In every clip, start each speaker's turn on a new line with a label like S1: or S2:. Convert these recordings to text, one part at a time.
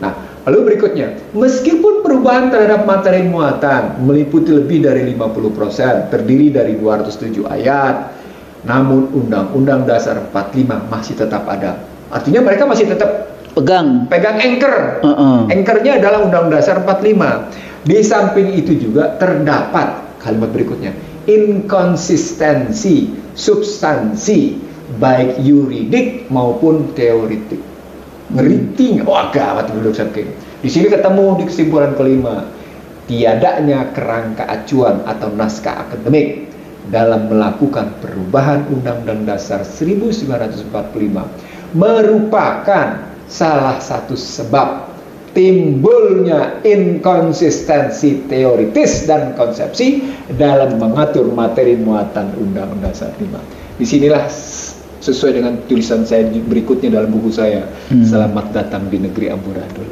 S1: Nah, lalu berikutnya, meskipun perubahan terhadap materi muatan meliputi lebih dari 50%, terdiri dari 207 ayat, namun Undang-Undang Dasar 45 masih tetap ada. Artinya mereka masih tetap pegang anchor. Anchornya adalah Undang-Undang Dasar 45. Di samping itu juga terdapat kalimat berikutnya, inkonsistensi substansi baik yuridik maupun teoritik. Ngeriting, wah gawat dulu saking. Di sini ketemu di kesimpulan kelima, tiadanya kerangka acuan atau naskah akademik dalam melakukan perubahan Undang-Undang Dasar 1945 merupakan salah satu sebab timbulnya inkonsistensi teoritis dan konsepsi dalam mengatur materi muatan Undang-Undang Dasar 5. Disinilah sesuai dengan tulisan saya berikutnya dalam buku saya, Selamat Datang di Negeri Amburadul.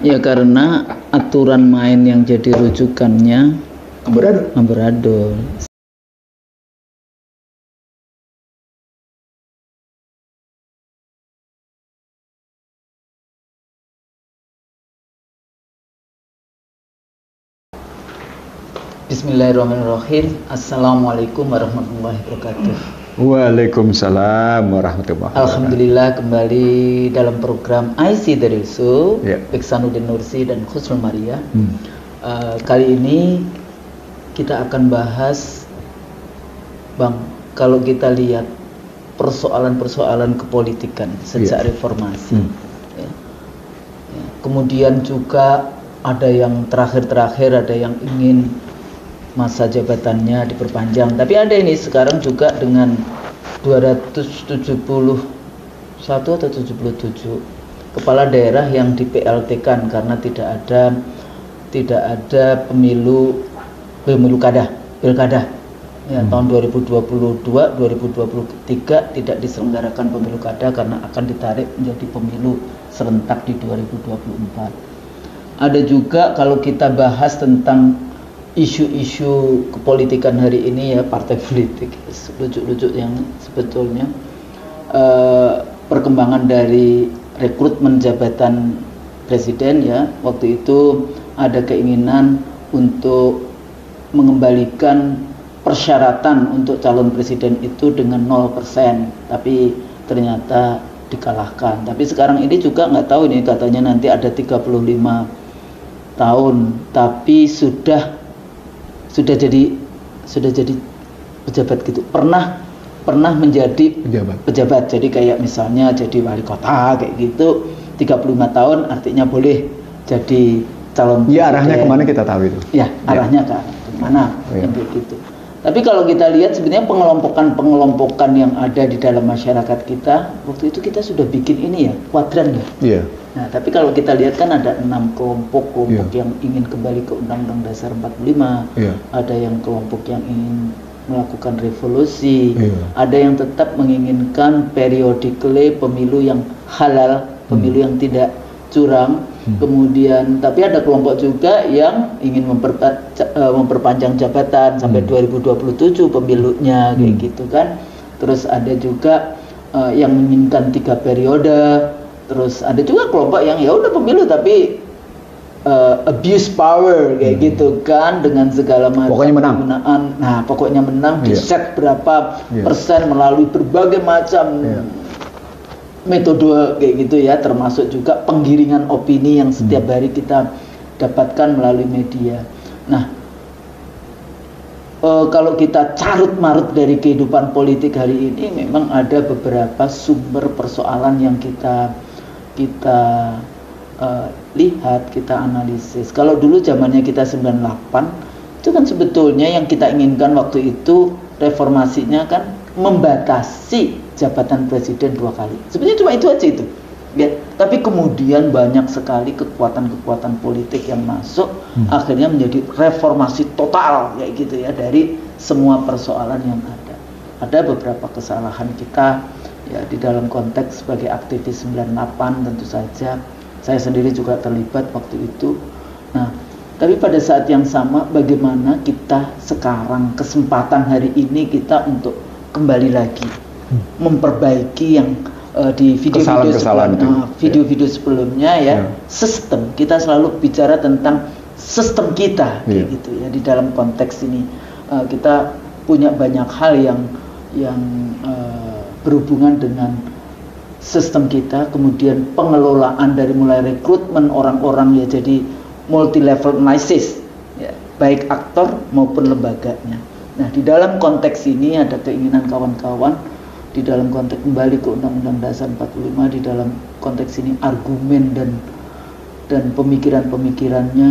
S2: Ya, karena aturan main yang jadi rujukannya Amburadul. Bismillahirrahmanirrahim. Assalamualaikum warahmatullahi wabarakatuh.
S1: Waalaikumsalam warahmatullahi wabarakatuh.
S2: Alhamdulillah, kembali dalam program IC dari Su, Iksanuddin Nursi dan Khusnul Maria. Kali ini kita akan bahas, Bang, kalau kita lihat persoalan-persoalan kepolitikan sejak reformasi. Kemudian juga ada yang terakhir-terakhir, ada yang ingin masa jabatannya diperpanjang, tapi ada ini sekarang juga dengan 271 atau 77 kepala daerah yang di PLT-kan karena tidak ada pilkada ya, tahun 2022 2023 tidak diselenggarakan pemilu kada karena akan ditarik menjadi pemilu serentak di 2024. Ada juga kalau kita bahas tentang isu-isu kepolitikan hari ini ya, partai politik lucu-lucu yang sebetulnya perkembangan dari rekrutmen jabatan presiden ya, waktu itu ada keinginan untuk mengembalikan persyaratan untuk calon presiden itu dengan 0%, tapi ternyata dikalahkan. Tapi sekarang ini juga nggak tahu, ini katanya nanti ada 35 tahun, tapi sudah jadi pejabat gitu, pernah menjadi pejabat. Jadi kayak misalnya jadi wali kota kayak gitu, 35 tahun artinya boleh jadi calon presiden.
S1: Ya, arahnya kemana kita tahu itu.
S2: Ya, arahnya ke mana kayak gitu. Tapi kalau kita lihat sebenarnya pengelompokan yang ada di dalam masyarakat kita, waktu itu kita sudah bikin ini ya, kuadran ya.
S1: Iya.
S2: Nah, tapi kalau kita lihat kan ada 6 kelompok yang ingin kembali ke Undang-Undang Dasar 45, ada yang kelompok yang ingin melakukan revolusi, ada yang tetap menginginkan periodically pemilu yang halal, pemilu yang tidak curang, kemudian tapi ada kelompok juga yang ingin memperpanjang jabatan sampai 2027 pemilunya kayak gitu kan. Terus ada juga yang menginginkan 3 periode. Terus ada juga kelompok yang ya udah pemilu tapi abuse power kayak gitu kan, dengan segala macam penggunaan. Nah, pokoknya menang di set berapa persen melalui berbagai macam metode kayak gitu ya, termasuk juga penggiringan opini yang setiap hari kita dapatkan melalui media. Nah, kalau kita carut marut dari kehidupan politik hari ini, memang ada beberapa sumber persoalan yang kita lihat, kita analisis. Kalau dulu zamannya kita 98, itu kan sebetulnya yang kita inginkan waktu itu reformasinya kan membatasi jabatan presiden 2 kali. Sebenarnya cuma itu aja itu. Ya, tapi kemudian banyak sekali kekuatan-kekuatan politik yang masuk, akhirnya menjadi reformasi total kayak gitu ya, dari semua persoalan yang ada. Ada beberapa kesalahan kita ya di dalam konteks sebagai aktivis 98, tentu saja saya sendiri juga terlibat waktu itu. Nah, tapi pada saat yang sama bagaimana kita sekarang, kesempatan hari ini kita untuk kembali lagi memperbaiki yang di video-video sebelumnya ya, sistem kita selalu bicara tentang sistem kita kayak gitu ya. Di dalam konteks ini kita punya banyak hal yang berhubungan dengan sistem kita, kemudian pengelolaan dari mulai rekrutmen orang-orang ya, jadi multi level analysis ya, baik aktor maupun lembaganya. Nah, di dalam konteks ini ada keinginan kawan-kawan di dalam konteks kembali ke Undang-Undang Dasar 45, di dalam konteks ini argumen dan pemikiran-pemikirannya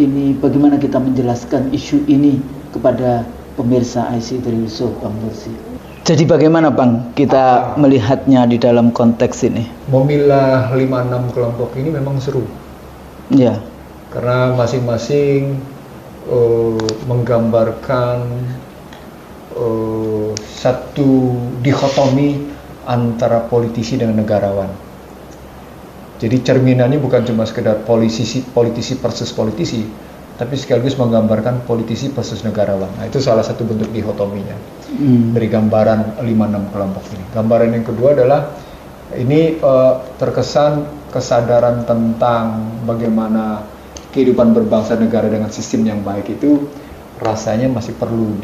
S2: ini bagaimana kita menjelaskan isu ini kepada pemirsa IC Yusuf, Bang Nursi. Jadi bagaimana Bang kita melihatnya di dalam konteks ini?
S1: Memilah 5-6 kelompok ini memang seru.
S2: Ya.
S1: Karena masing-masing menggambarkan satu dikotomi antara politisi dan negarawan. Jadi cerminannya bukan cuma sekedar politisi versus politisi, tapi sekaligus menggambarkan politisi versus negarawan. Nah, itu salah satu bentuk dikotominya dari gambaran 5-6 kelompok ini. Gambaran yang kedua adalah ini terkesan kesadaran tentang bagaimana kehidupan berbangsa negara dengan sistem yang baik itu rasanya masih perlu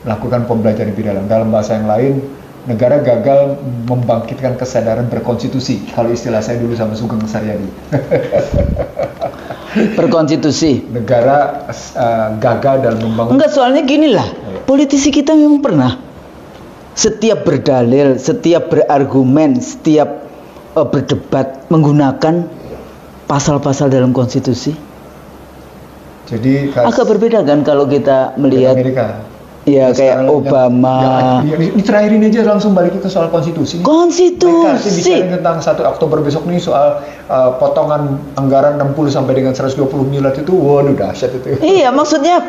S1: melakukan pembelajaran lebih dalam. Dalam bahasa yang lain, negara gagal membangkitkan kesadaran berkonstitusi. Kalau istilah saya dulu sama Sugeng Saryadi.
S2: Berkonstitusi.
S1: Negara gagal dalam membangun.
S2: Enggak, soalnya gini lah. Politisi kita memang pernah setiap berdalil, setiap berargumen, setiap berdebat menggunakan pasal-pasal dalam konstitusi.
S1: Jadi
S2: agak berbeda kan kalau kita melihat
S1: Amerika.
S2: Ya kayak Obama.
S1: Ini terakhir ini aja langsung balik ke soal konstitusi.
S2: Konstitusi.
S1: Mereka bicara tentang 1 Oktober besok nih soal potongan anggaran 60 sampai dengan 120 miliar itu, waduh dahsyat itu.
S2: Iya, maksudnya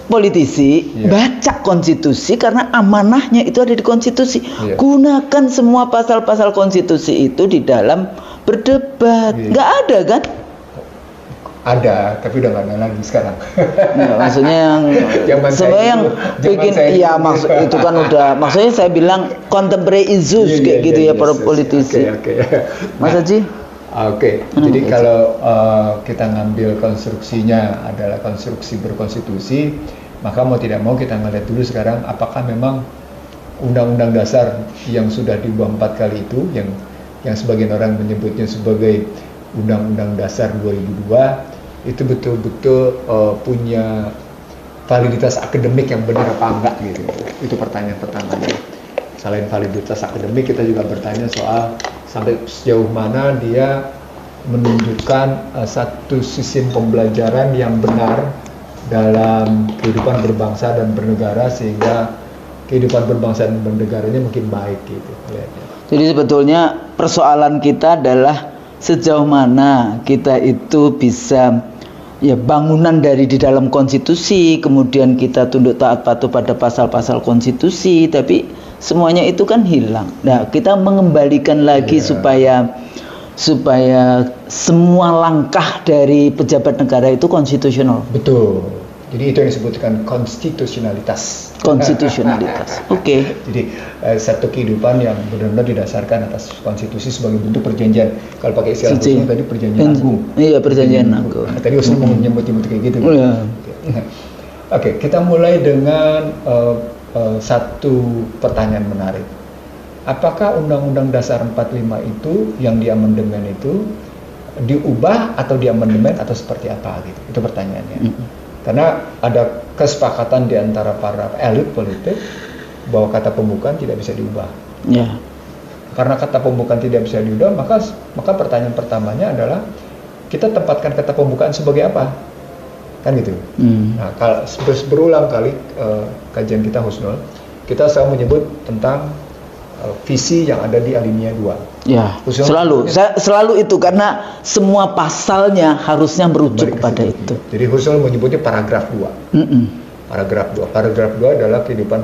S2: politisi baca konstitusi karena amanahnya itu ada di konstitusi. Gunakan semua pasal-pasal konstitusi itu di dalam berdebat. Nggak ada kan?
S1: Ada, tapi udah nggak ada lagi sekarang.
S2: Nah, maksudnya sebenarnya yang bikin, iya maksud itu kan udah, maksudnya saya bilang contemporary issues kayak gitu ya para politisi. Mas Haji?
S1: Oke, jadi kalau kita ngambil konstruksinya adalah konstruksi berkonstitusi, maka mau tidak mau kita ngeliat dulu sekarang apakah memang Undang-Undang Dasar yang sudah diubah 4 kali itu, yang sebagian orang menyebutnya sebagai Undang-Undang Dasar 2002 itu betul-betul punya validitas akademik yang benar apa enggak gitu. Itu pertanyaan pertamanya. Selain validitas akademik, kita juga bertanya soal sampai sejauh mana dia menunjukkan satu sistem pembelajaran yang benar dalam kehidupan berbangsa dan bernegara, sehingga kehidupan berbangsa dan bernegaranya makin baik gitu.
S2: Jadi sebetulnya persoalan kita adalah sejauh mana kita itu bisa ya bangunan dari di dalam konstitusi, kemudian kita tunduk taat patuh pada pasal-pasal konstitusi, tapi semuanya itu kan hilang. Nah, kita mengembalikan lagi supaya semua langkah dari pejabat negara itu konstitusional.
S1: Betul. Jadi itu yang disebutkan konstitusionalitas.
S2: Konstitusionalitas. Oke.
S1: Jadi satu kehidupan yang benar-benar didasarkan atas konstitusi sebagai bentuk perjanjian. Kalau pakai istilah Husnul tadi perjanjian agung.
S2: Iya, perjanjian agung.
S1: Nah, tadi Husnul mau menyebut kayak gitu.
S2: Iya.
S1: Oke, kita mulai dengan satu pertanyaan menarik. Apakah Undang-Undang Dasar 45 itu yang diamandemen itu diubah atau diamandemen atau seperti apa gitu? Itu pertanyaannya. Karena ada kesepakatan di antara para elit politik bahwa kata pembukaan tidak bisa diubah.
S2: Ya.
S1: Karena kata pembukaan tidak bisa diubah, maka pertanyaan pertamanya adalah kita tempatkan kata pembukaan sebagai apa? Kan gitu. Nah, kalau berulang kali kajian kita Husnul, kita selalu menyebut tentang visi yang ada di alinea 2. Ya,
S2: selalu itu karena semua pasalnya harusnya merujuk kepada itu.
S1: Jadi Husnul menyebutnya paragraf 2. Paragraf 2 adalah kehidupan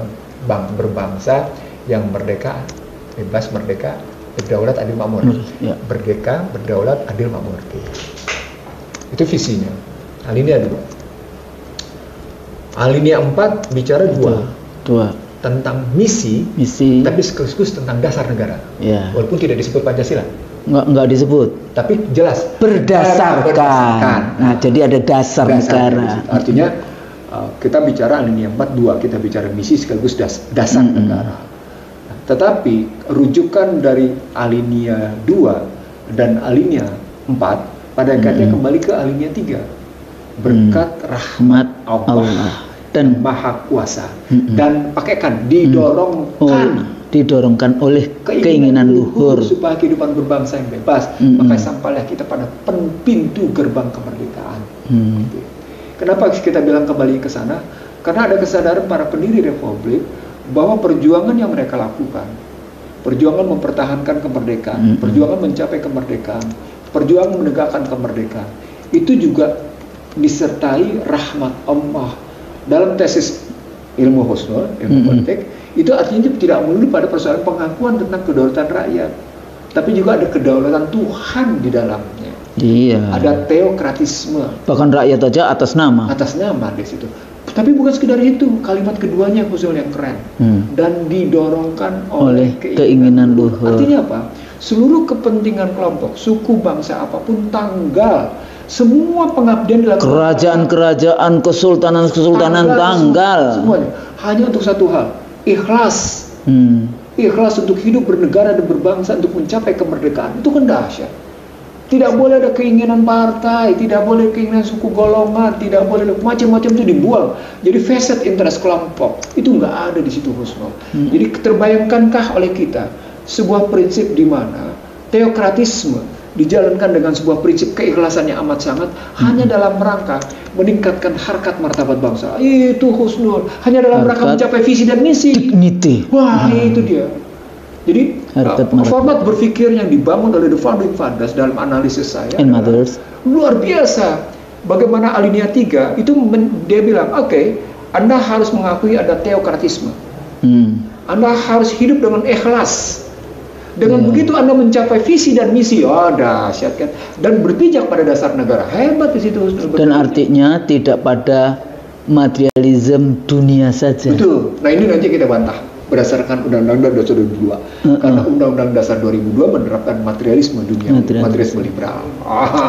S1: berbangsa yang merdeka, bebas, merdeka, berdaulat, adil, makmur. Merdeka, berdaulat, adil, makmur. Itu visinya. Alinea 2. Alinea 4 bicara 2. tentang misi, tapi sekaligus tentang dasar negara.
S2: Ya.
S1: Walaupun tidak disebut Pancasila.
S2: Nggak disebut.
S1: Tapi jelas.
S2: Berdasarkan. Nah, jadi ada dasar negara.
S1: Artinya kita bicara alinea 42, kita bicara misi sekaligus dasar negara. Nah, tetapi rujukan dari alinea 2 dan alinea 4 pada akhirnya kembali ke alinea 3. Berkat rahmat Allah dan Maha Kuasa. Dan pakaikan didorongkan oleh keinginan luhur
S2: supaya kehidupan berbangsa yang bebas, maka sampailah kita pada pintu gerbang kemerdekaan.
S1: Kenapa kita bilang kembali ke sana? Karena ada kesadaran para pendiri republik bahwa perjuangan yang mereka lakukan, perjuangan mempertahankan kemerdekaan, perjuangan mencapai kemerdekaan, perjuangan menegakkan kemerdekaan, itu juga disertai rahmat Allah. Dalam tesis ilmu husnul, ilmu politik, itu artinya tidak melulu pada persoalan pengakuan tentang kedaulatan rakyat, tapi juga ada kedaulatan Tuhan di dalamnya.
S2: Iya.
S1: Ada teokratisme.
S2: Bahkan rakyat aja atas nama.
S1: Atas nama di situ. Tapi bukan sekedar itu, kalimat keduanya husnul yang keren. Dan didorongkan oleh keinginan luhur. Artinya apa? Seluruh kepentingan kelompok, suku, bangsa apapun, tanggal, semua pengabdian dilakukan.
S2: Kerajaan-kerajaan, kesultanan-kesultanan tanggal.
S1: Semuanya. Hanya untuk satu hal, ikhlas. Ikhlas untuk hidup bernegara dan berbangsa untuk mencapai kemerdekaan. Itu kan dahsyat. Tidak boleh ada keinginan partai, tidak boleh keinginan suku golongan, tidak boleh macam-macam itu dibuang. Jadi vested interest kelompok itu nggak ada di situ husnul. Jadi terbayangkankah oleh kita sebuah prinsip di mana teokratisme dijalankan dengan sebuah prinsip keikhlasan yang amat sangat hanya dalam rangka meningkatkan harkat martabat bangsa. Itu husnul. Hanya dalam rangka mencapai visi dan misi.
S2: Dignity.
S1: Wah, itu dia. Jadi format berpikir yang dibangun oleh the founding fathers dalam analisis saya luar biasa. Bagaimana alinea 3 itu dia bilang, oke, Anda harus mengakui ada teokratisme. Anda harus hidup dengan ikhlas. Dengan begitu Anda mencapai visi dan misi. Oh, dahsyat kan. Dan berpijak pada dasar negara. Hebat di situ.
S2: Dan artinya tidak pada materialisme dunia saja.
S1: Betul. Nah, ini nanti kita bantah berdasarkan Undang-Undang Dasar 2002. Karena Undang-Undang Dasar 2002 menerapkan materialisme dunia, materialisme liberal.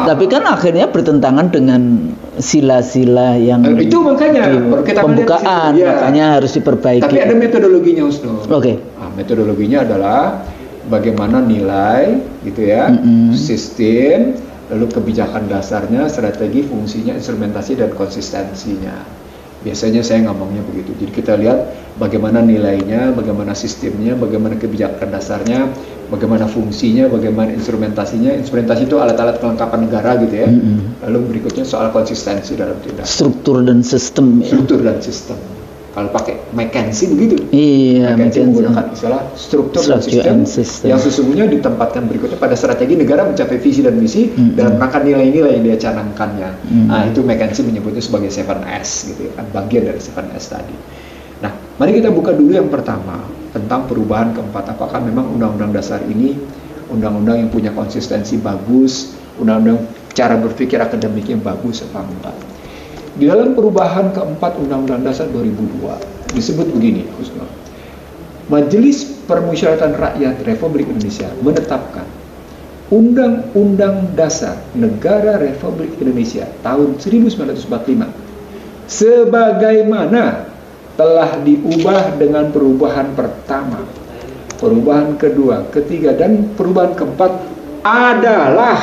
S2: Tapi kan akhirnya bertentangan dengan sila-sila yang
S1: itu makanya kita
S2: pembukaan, makanya harus diperbaiki.
S1: Tapi ada metodologinya, Husnul.
S2: Oke.
S1: Nah, metodologinya adalah bagaimana nilai, gitu ya, sistem, lalu kebijakan dasarnya, strategi, fungsinya, instrumentasi, dan konsistensinya. Biasanya saya ngomongnya begitu. Jadi kita lihat bagaimana nilainya, bagaimana sistemnya, bagaimana kebijakan dasarnya, bagaimana fungsinya, bagaimana instrumentasinya. Instrumentasi itu alat-alat kelengkapan negara gitu ya. Lalu berikutnya soal konsistensi dalam tindakan.
S2: Struktur dan sistem.
S1: Struktur dan sistem. Kalau pakai McKinsey begitu.
S2: Iya,
S1: McKinsey menggunakan istilah struktur dan sistem yang sesungguhnya ditempatkan berikutnya pada strategi negara mencapai visi dan misi dalam rangka nilai-nilai yang dia canangkannya. Nah, itu McKinsey menyebutnya sebagai 7S gitu ya, kan bagian dari 7S tadi. Nah, mari kita buka dulu yang pertama tentang perubahan keempat. Apakah memang undang-undang dasar ini undang-undang yang punya konsistensi bagus, undang-undang cara berpikir akademik yang bagus apa enggak? Di dalam perubahan keempat Undang-Undang Dasar 2002 disebut begini, Husnul. Majelis Permusyawaratan Rakyat Republik Indonesia menetapkan Undang-Undang Dasar Negara Republik Indonesia tahun 1945 sebagaimana telah diubah dengan perubahan pertama, perubahan kedua, ketiga, dan perubahan keempat adalah,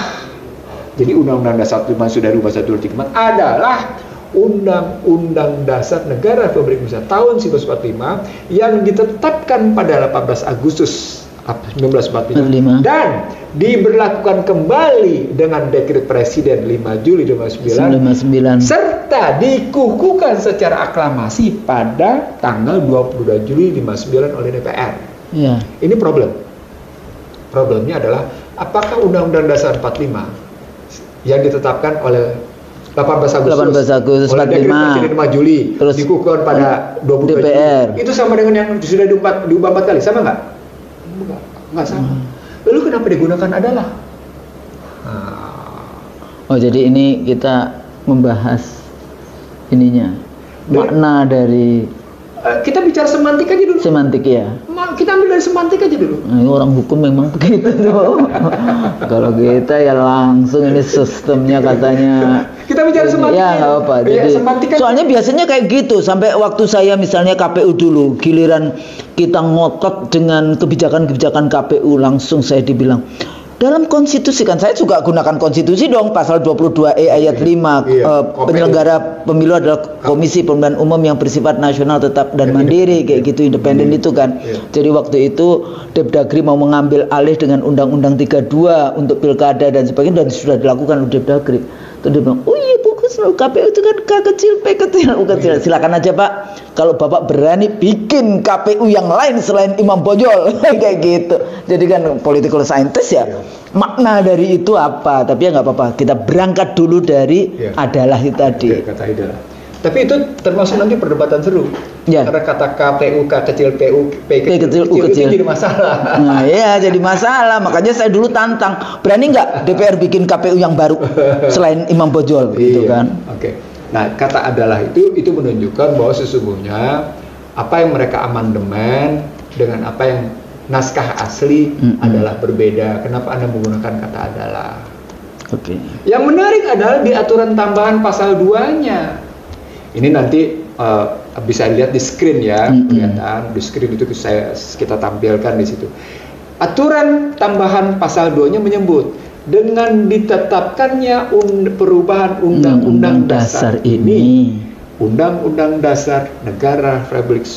S1: jadi Undang-Undang Dasar 45 sudah diubah 1, 2, 3, 4 adalah Undang-Undang Dasar Negara Republik Indonesia tahun 1945 yang ditetapkan pada 18 Agustus 1945 dan diberlakukan kembali dengan Dekret Presiden 5 Juli 2009 serta dikukuhkan secara aklamasi pada tanggal 22 Juli 1959 oleh DPR.
S2: Ya.
S1: Ini problemnya adalah apakah Undang-Undang Dasar 45 yang ditetapkan oleh 18 Agustus 45 Juli terus dikukuhkan pada 22
S2: DPR.
S1: Juli. Itu sama dengan yang sudah diubah 4 kali, sama nggak? Nggak sama. Lalu kenapa digunakan adalah?
S2: Oh, jadi ini kita membahas ininya, makna dari
S1: kita bicara semantik aja dulu.
S2: Semantik ya.
S1: Kita ambil dari semantik aja dulu.
S2: Nah, orang hukum memang begitu tuh. Kalau kita ya langsung ini sistemnya katanya.
S1: Kita bicara semantik.
S2: Ya nggak apa. Jadi soalnya biasanya kayak gitu. Sampai waktu saya misalnya KPU dulu, giliran kita ngotot dengan kebijakan-kebijakan KPU, langsung saya dibilang, dalam konstitusi, kan saya juga gunakan konstitusi dong, pasal 22E ayat 5, penyelenggara pemilu adalah Komisi Pemilihan Umum yang bersifat nasional, tetap dan mandiri, kayak gitu, independen itu kan. Jadi waktu itu Depdagri mau mengambil alih dengan Undang-Undang 32 untuk pilkada dan sebagainya, dan sudah dilakukan oleh Depdagri. Terus dia bilang, oh iya bagus, KPU itu kan K kecil, P kecil, U kecil. Silakan aja Pak, kalau Bapak berani bikin KPU yang lain selain Imam Bonjol. Kayak gitu. Jadi kan political scientist ya, makna dari itu apa? Tapi ya nggak apa-apa, kita berangkat dulu dari adalah itu tadi.
S1: Kata adalah. Tapi itu termasuk nanti perdebatan seru. Karena kata KPU, K kecil, PU, P kecil, U kecil itu jadi masalah.
S2: Nah ya jadi masalah. Makanya saya dulu tantang, berani nggak DPR bikin KPU yang baru selain Imam Bonjol gitu kan.
S1: Oke. Nah kata adalah itu menunjukkan bahwa sesungguhnya apa yang mereka amandemen dengan apa yang naskah asli adalah berbeda. Kenapa Anda menggunakan kata adalah?
S2: Oke.
S1: Yang menarik adalah di aturan tambahan pasal 2-nya. Ini nanti bisa dilihat di screen ya, kelihatan di screen itu kita tampilkan di situ. Aturan tambahan pasal 2-nya menyebut dengan ditetapkannya perubahan undang-undang dasar ini, Undang-Undang Dasar Negara Republik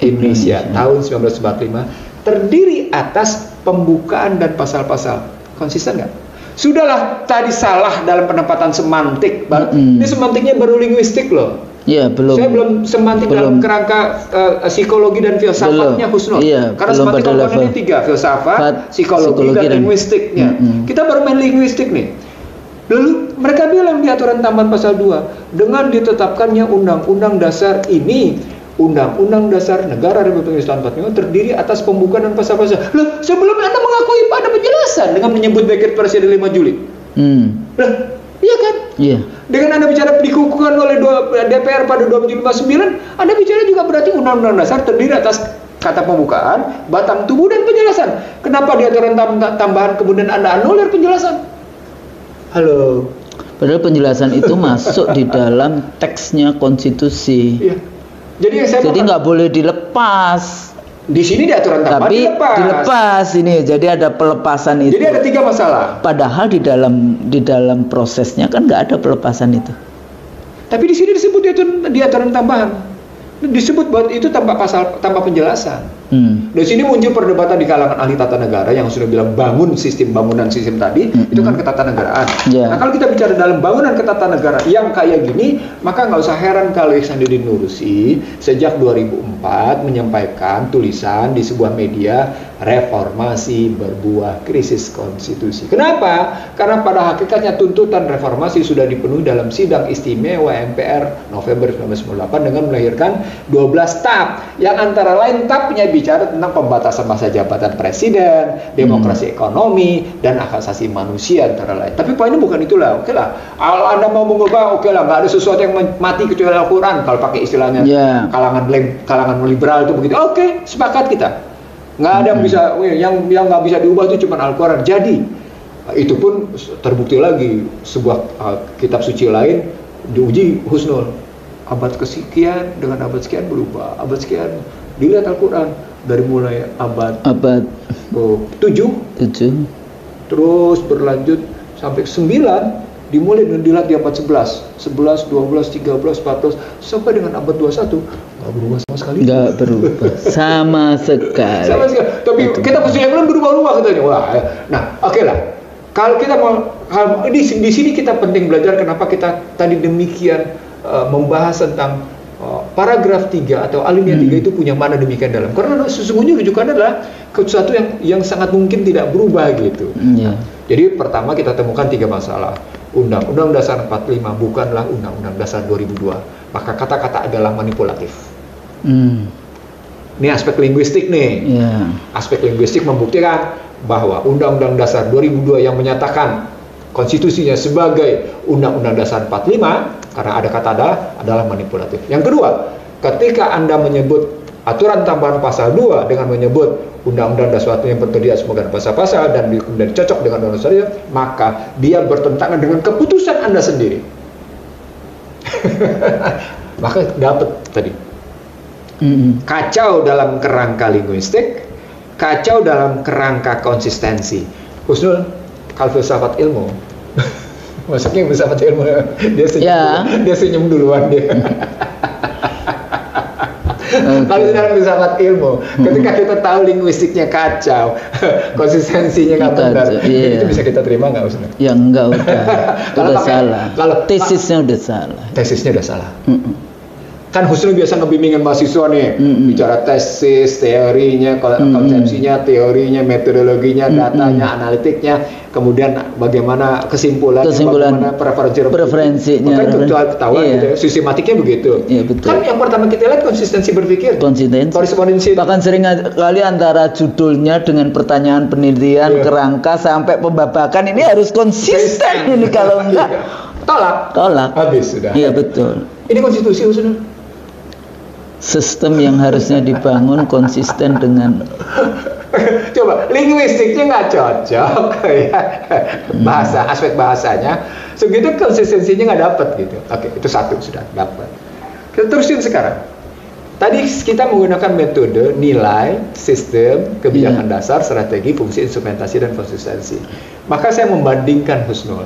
S1: Indonesia tahun 1945 terdiri atas pembukaan dan pasal-pasal. Konsisten nggak? Sudahlah, tadi salah dalam penempatan semantik. Ini semantiknya baru linguistik loh.
S2: Iya, belum.
S1: Saya belum semantik dalam kerangka psikologi dan filsafatnya Husnul.
S2: Iya,
S1: karena semantik komponennya 3, filsafat, psikologi dan linguistiknya. Kita baru main linguistik nih. Lalu mereka bilang di aturan tambahan pasal 2, dengan ditetapkannya undang-undang dasar ini, Undang-Undang Dasar Negara Republik Indonesia tahun 45 terdiri atas pembukaan dan pasal-pasal. Loh, sebelumnya Anda mengakui pada penjelasan dengan menyebut dekret Presiden 5 Juli. Loh, iya kan?
S2: Iya.
S1: Dengan Anda bicara dikukuhkan oleh DPR pada 2759, Anda bicara juga berarti Undang-Undang Dasar terdiri atas kata pembukaan, batang tubuh dan penjelasan. Kenapa di aturan tambahan kemudian Anda anulir penjelasan? Halo.
S2: Padahal penjelasan itu masuk di dalam teksnya konstitusi.
S1: Iya. Jadi
S2: nggak boleh dilepas.
S1: Di sini di aturan tambahan
S2: dilepas ini, jadi ada pelepasan itu.
S1: Jadi ada 3 masalah.
S2: Padahal di dalam prosesnya kan nggak ada pelepasan itu.
S1: Tapi di sini disebut di aturan tambahan, disebut bahwa itu tanpa penjelasan. Dari sini muncul perdebatan di kalangan ahli tata negara yang sudah bilang bangunan sistem tadi itu kan ketatanegaraan. Nah kalau kita bicara dalam bangunan ketatanegaraan yang kayak gini, maka nggak usah heran kalau Ihsanuddin Nursi sejak 2004 menyampaikan tulisan di sebuah media, reformasi berbuah krisis konstitusi. Kenapa? Karena pada hakikatnya tuntutan reformasi sudah dipenuhi dalam sidang istimewa MPR November 1998 dengan melahirkan 12 tab yang antara lain tabnya bicara tentang pembatasan masa jabatan presiden, demokrasi ekonomi, dan hak asasi manusia antara lain. Tapi poinnya bukan itulah. Oke lah, kalau Anda mau mengubah, oke lah, nggak ada sesuatu yang mati kecuali Al-Quran. Kalau pakai istilahnya kalangan liberal itu begitu. Oke, sepakat kita. Nggak ada yang bisa, yang nggak bisa diubah itu cuma Al-Quran. Jadi itu pun terbukti lagi sebuah kitab suci lain diuji Husnul. Abad kesekian dengan abad sekian berubah, abad sekian dilihat Al-Quran dari mulai abad 7 terus berlanjut sampai 9, dimulai dengan dilihat di abad 11, 12, 13, 14 sampai dengan abad 21 nggak berubah sama sekali.
S2: Nggak berubah sama sekali.
S1: Sama sekali. Tapi kita mesti yang belum berubah-ubah katanya. Wah, nah oke lah. Kalau kita mau di sini kita penting belajar kenapa kita tadi demikian membahas tentang paragraf 3 atau alinea 3 itu punya mana demikian dalam. Karena sesungguhnya rujukannya adalah sesuatu yang sangat mungkin tidak berubah gitu. Jadi pertama kita temukan 3 masalah. Undang-Undang Dasar 45 bukanlah Undang-Undang Dasar 2002. Maka kata-kata adalah manipulatif. Ini aspek linguistik nih. Aspek linguistik membuktikan bahwa Undang-Undang Dasar 2002 yang menyatakan konstitusinya sebagai Undang-Undang Dasar 45 karena ada kata adalah manipulatif. Yang kedua, ketika Anda menyebut aturan tambahan pasal 2 dengan menyebut undang-undang dan sesuatu yang terdiri sebagai pasal-pasal dan kemudian cocok dengan undang-undang syariah, maka dia bertentangan dengan keputusan Anda sendiri. Maka dapat tadi. Kacau dalam kerangka linguistik, kacau dalam kerangka konsistensi. Husnul, kalau filsafat ilmu, maksudnya filsafat ilmu, dia senyum duluan dia. Kalau dalam filsafat ilmu, ketika kita tahu linguistiknya kacau, konsistensinya nggak benar, itu bisa kita terima nggak, Husnul?
S2: Ya enggak, udah salah. Kalau tesisnya udah salah.
S1: Tesisnya udah salah. Kan Husnul biasa ngebimbingin mahasiswa nih, bicara tesis, teorinya, konsepsinya, teorinya, metodologinya, datanya, analitiknya, kemudian bagaimana kesimpulannya, bagaimana preferensinya. Maka itu ketahuan gitu ya, sistematiknya begitu.
S2: Iya, betul.
S1: Kan yang pertama kita lihat konsistensi berpikir. Korespondensi.
S2: Bahkan sering kali antara judulnya dengan pertanyaan penelitian, kerangka sampai pembabakan ini harus konsisten ini, kalau enggak tolak. Habis sudah. Iya, betul.
S1: Ini konstitusi, Husnul.
S2: Sistem yang harusnya dibangun konsisten dengan
S1: coba linguistiknya nggak cocok ya, aspek bahasanya segitu, konsistensinya nggak dapat gitu. Oke, itu satu sudah dapat. Kita terusin sekarang. Tadi kita menggunakan metode nilai, sistem, kebijakan dasar, strategi, fungsi, instrumentasi, dan konsistensi. Maka saya membandingkan, Husnul,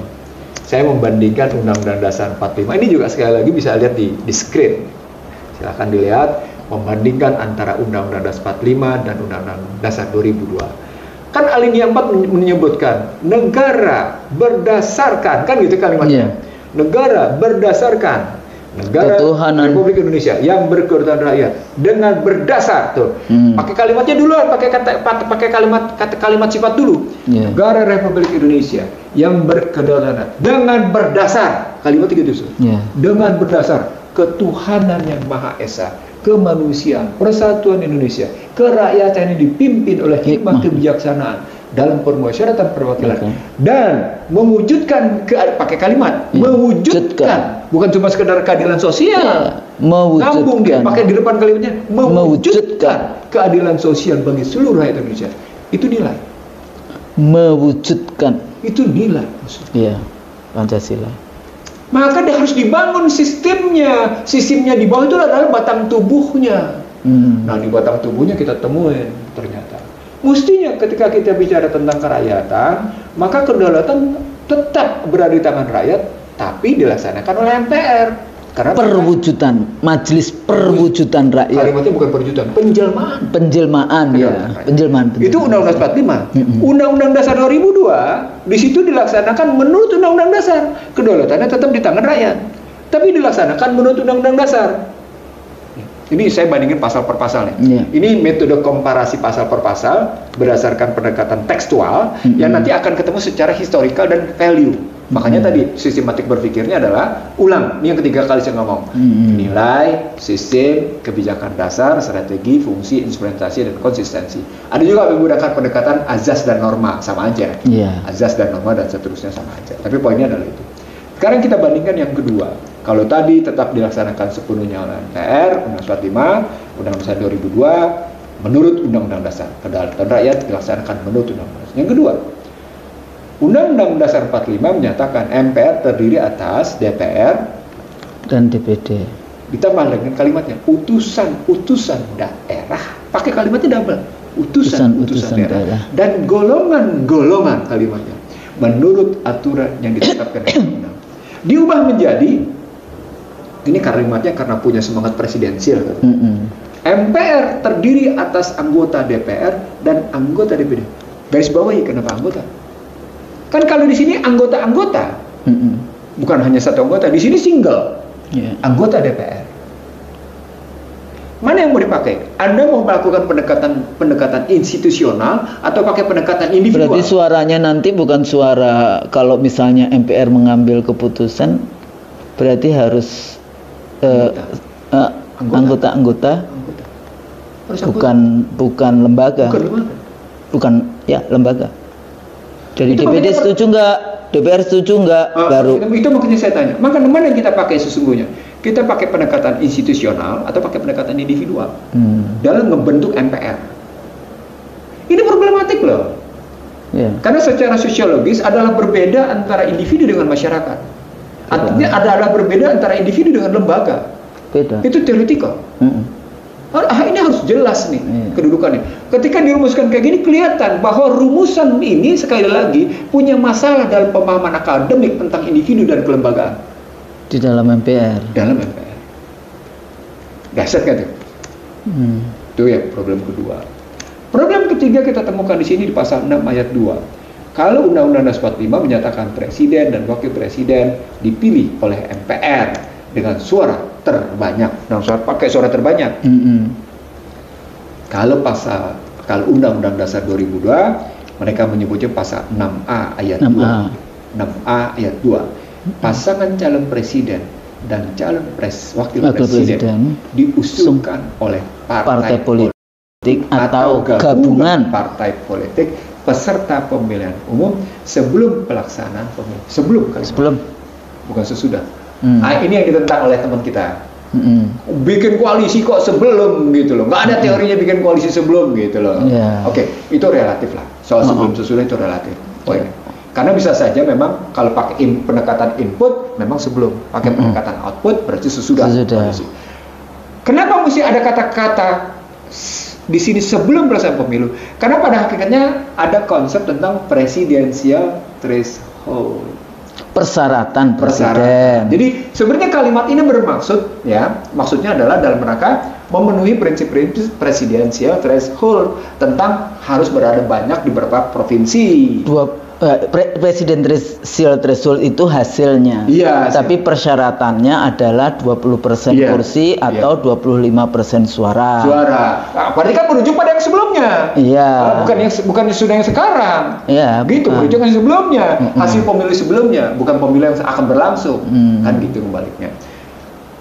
S1: saya membandingkan Undang-Undang Dasar 45. Ini juga sekali lagi bisa lihat di screen. Silahkan dilihat, membandingkan antara Undang-Undang Dasar 45 dan Undang-Undang Dasar 2002. Kan alinea 4 menyebutkan negara berdasarkan, kan gitu kalimatnya. Negara berdasarkan
S2: ketuhanan
S1: Republik Indonesia yang berkedaulatan rakyat dengan berdasar tuh. Pakai kalimatnya duluan, pakai kalimat sifat dulu. Negara Republik Indonesia yang berkedaulatan dengan berdasar, kalimatnya gitu. Dengan berdasar ketuhanan yang Maha Esa, kemanusiaan, persatuan Indonesia, kerakyatan yang dipimpin oleh hikmah kebijaksanaan dalam permusyawaratan perwakilan dan mewujudkan pakai kalimat mewujudkan, bukan cuma sekedar keadilan sosial, ngambung dia pakai di depan kalimatnya, mewujudkan keadilan sosial bagi seluruh rakyat Indonesia. Itu nilai.
S2: Mewujudkan.
S1: Itu nilai.
S2: Iya, Pancasila.
S1: Maka dia harus dibangun sistemnya. Sistemnya di bawah itu adalah batang tubuhnya. Nah, di batang tubuhnya kita temuin ternyata. Mestinya ketika kita bicara tentang kerakyatan, maka kedaulatan tetap berada di tangan rakyat, tapi dilaksanakan oleh MPR. Karena
S2: perwujudan, majelis perwujudan rakyat.
S1: Kalimatnya bukan perwujudan, penjelmaan
S2: ya, penjelmaan.
S1: Itu Undang-Undang 45. Undang-Undang Dasar 2002 di situ dilaksanakan menurut Undang-Undang Dasar. Kedaulatannya tetap di tangan rakyat, tapi dilaksanakan menurut Undang-Undang Dasar. Ini saya bandingin pasal per pasal nih. Ini metode komparasi pasal per pasal berdasarkan pendekatan tekstual yang nanti akan ketemu secara historical dan value. Makanya tadi sistematik berpikirnya adalah ulang. Ini yang ketiga kali saya ngomong. Nilai, sistem, kebijakan dasar, strategi, fungsi, instrumentasi, dan konsistensi. Ada juga menggunakan pendekatan azas dan norma, sama aja. Azas dan norma dan seterusnya sama aja. Tapi poinnya adalah itu. Sekarang kita bandingkan yang kedua. Kalau tadi tetap dilaksanakan sepenuhnya oleh MPR, Undang-Undang 45, Undang-Undang Dasar 2002, menurut Undang-Undang Dasar. Kedaulatan rakyat dilaksanakan menurut Undang-Undang Dasar. Yang kedua, Undang-Undang Dasar 45 menyatakan MPR terdiri atas DPR
S2: dan DPD.
S1: Ditambah dengan kalimatnya utusan daerah. Pakai kalimatnya double. Utusan daerah. Dan golongan kalimatnya menurut aturan yang ditetapkan oleh undang. Diubah menjadi, ini kalimatnya karena punya semangat presidensial. MPR terdiri atas anggota DPR dan anggota DPD. Garis bawahi kenapa anggota? Kan kalau di sini anggota-anggota, bukan hanya satu anggota, di sini single, anggota DPR. Mana yang mau dipakai? Anda mau melakukan pendekatan institusional atau pakai pendekatan individual?
S2: Berarti suaranya nanti bukan suara, kalau misalnya MPR mengambil keputusan, berarti harus anggota-anggota, bukan lembaga. Bukan lembaga. Jadi DPD setuju nggak? DPR setuju nggak? Baru.
S1: Itu makanya saya tanya. Maka mana yang kita pakai sesungguhnya? kita pakai pendekatan institusional atau pakai pendekatan individual dalam membentuk MPR. Ini problematik loh. Karena secara sosiologis adalah berbeda antara individu dengan masyarakat. Artinya adalah berbeda antara individu dengan lembaga.
S2: Beda.
S1: Itu teoretikal. Ini harus jelas nih kedudukannya. Ketika dirumuskan kayak gini kelihatan bahwa rumusan ini sekali lagi punya masalah dalam pemahaman akademik tentang individu dan kelembagaan.
S2: Di dalam MPR.
S1: Dalam MPR. Dasar kan tuh? Itu ya problem kedua. Problem ketiga kita temukan di sini di pasal 6 ayat 2. Kalau Undang-Undang Dasar 45 menyatakan presiden dan wakil presiden dipilih oleh MPR dengan suara terbanyak. Nah, pakai suara terbanyak. Kalau Undang-Undang Dasar 2002 mereka menyebutnya pasal 6A ayat 2. 6A ayat 2. Pasangan calon presiden dan calon wakil presiden diusulkan oleh partai politik atau gabungan partai politik peserta pemilihan umum sebelum pelaksanaan pemilu. Sebelum, bukan sesudah. Nah, ini yang ditentang oleh teman kita. Bikin koalisi kok sebelum gitu loh. Nggak ada teorinya bikin koalisi sebelum gitu loh. Oke, itu relatif lah. Soal sebelum sesudah itu relatif. Karena bisa saja memang kalau pakai pendekatan input memang sebelum, pakai pendekatan output berarti sesudah. Kenapa mesti ada kata-kata di sini sebelum pelaksanaan pemilu? Karena pada hakikatnya ada konsep tentang presidensial threshold.
S2: Persyaratan presiden.
S1: Jadi sebenarnya kalimat ini bermaksud maksudnya adalah dalam rangka memenuhi prinsip-prinsip presidensial threshold tentang harus berada banyak di beberapa provinsi.
S2: Presidensial threshold itu hasilnya. Tapi persyaratannya adalah 20% kursi atau 25% suara.
S1: Nah, berarti kan merujuk pada yang sebelumnya. Bukan yang sekarang. Gitu, merujuk yang sebelumnya. Hasil pemilu sebelumnya, bukan pemilu yang akan berlangsung. Kan gitu kembaliknya.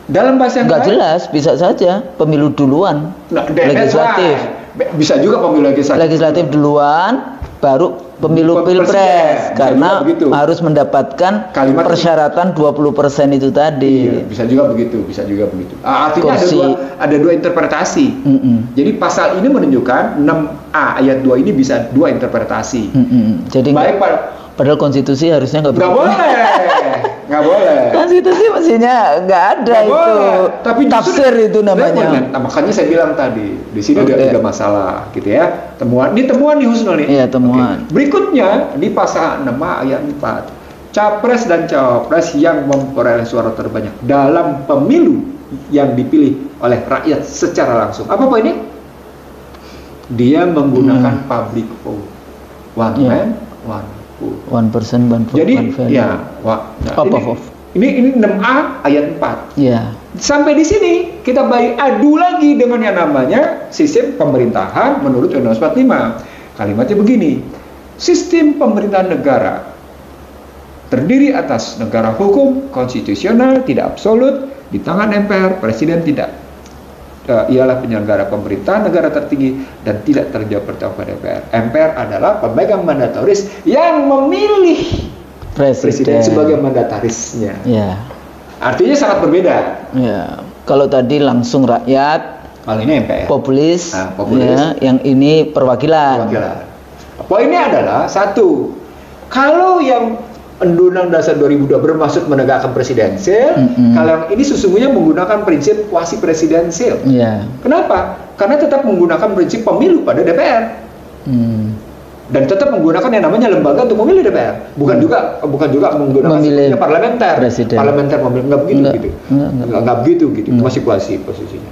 S1: Dalam bahasa yang
S2: lain, jelas, bisa saja pemilu duluan. Legislatif.
S1: Bisa juga pemilu
S2: legislatif duluan, baru pemilu pilpres, karena harus mendapatkan persyaratan 20% itu tadi.
S1: Bisa juga begitu. Artinya ada dua interpretasi. Jadi pasal ini menunjukkan 6A ayat 2 ini bisa dua interpretasi.
S2: Jadi padahal konstitusi harusnya nggak
S1: boleh.
S2: Konstitusi mestinya nggak ada itu. Tapi tafsir itu namanya.
S1: Makanya saya bilang tadi di sini ada masalah gitu ya. Ini temuan nih Husnul nih.
S2: Iya, temuan.
S1: Berikutnya di pasal 6 ayat 4. Capres dan cawapres yang memperoleh suara terbanyak dalam pemilu yang dipilih oleh rakyat secara langsung. Apa poinnya? Dia menggunakan public vote. One man, one vote.
S2: 1% one vote.
S1: Jadi ini 6A ayat 4. Sampai di sini kita adu lagi dengan yang namanya sistem pemerintahan menurut Undang-Undang 45. Kalimatnya begini. Sistem pemerintahan negara terdiri atas negara hukum, konstitusional, tidak absolut, di tangan MPR, presiden tidak. Ialah penyelenggara pemerintahan negara tertinggi dan tidak terjawab bertanggung pada DPR. MPR adalah pemegang mandataris yang memilih presiden sebagai mandatarisnya. Artinya sangat berbeda.
S2: Kalau tadi langsung rakyat,
S1: kalau ini MPR.
S2: Populis. Yang ini perwakilan.
S1: Poinnya adalah satu, kalau yang Undang-Undang Dasar 2002 bermaksud menegakkan presidensial, kalau yang ini sesungguhnya menggunakan prinsip kuasi presidensial. Kenapa? Karena tetap menggunakan prinsip pemilu pada DPR. Dan tetap menggunakan yang namanya lembaga untuk memilih DPR. Bukan juga menggunakan parlementer. Parlementer memilih, nggak begitu gitu. Masih kuasi posisinya.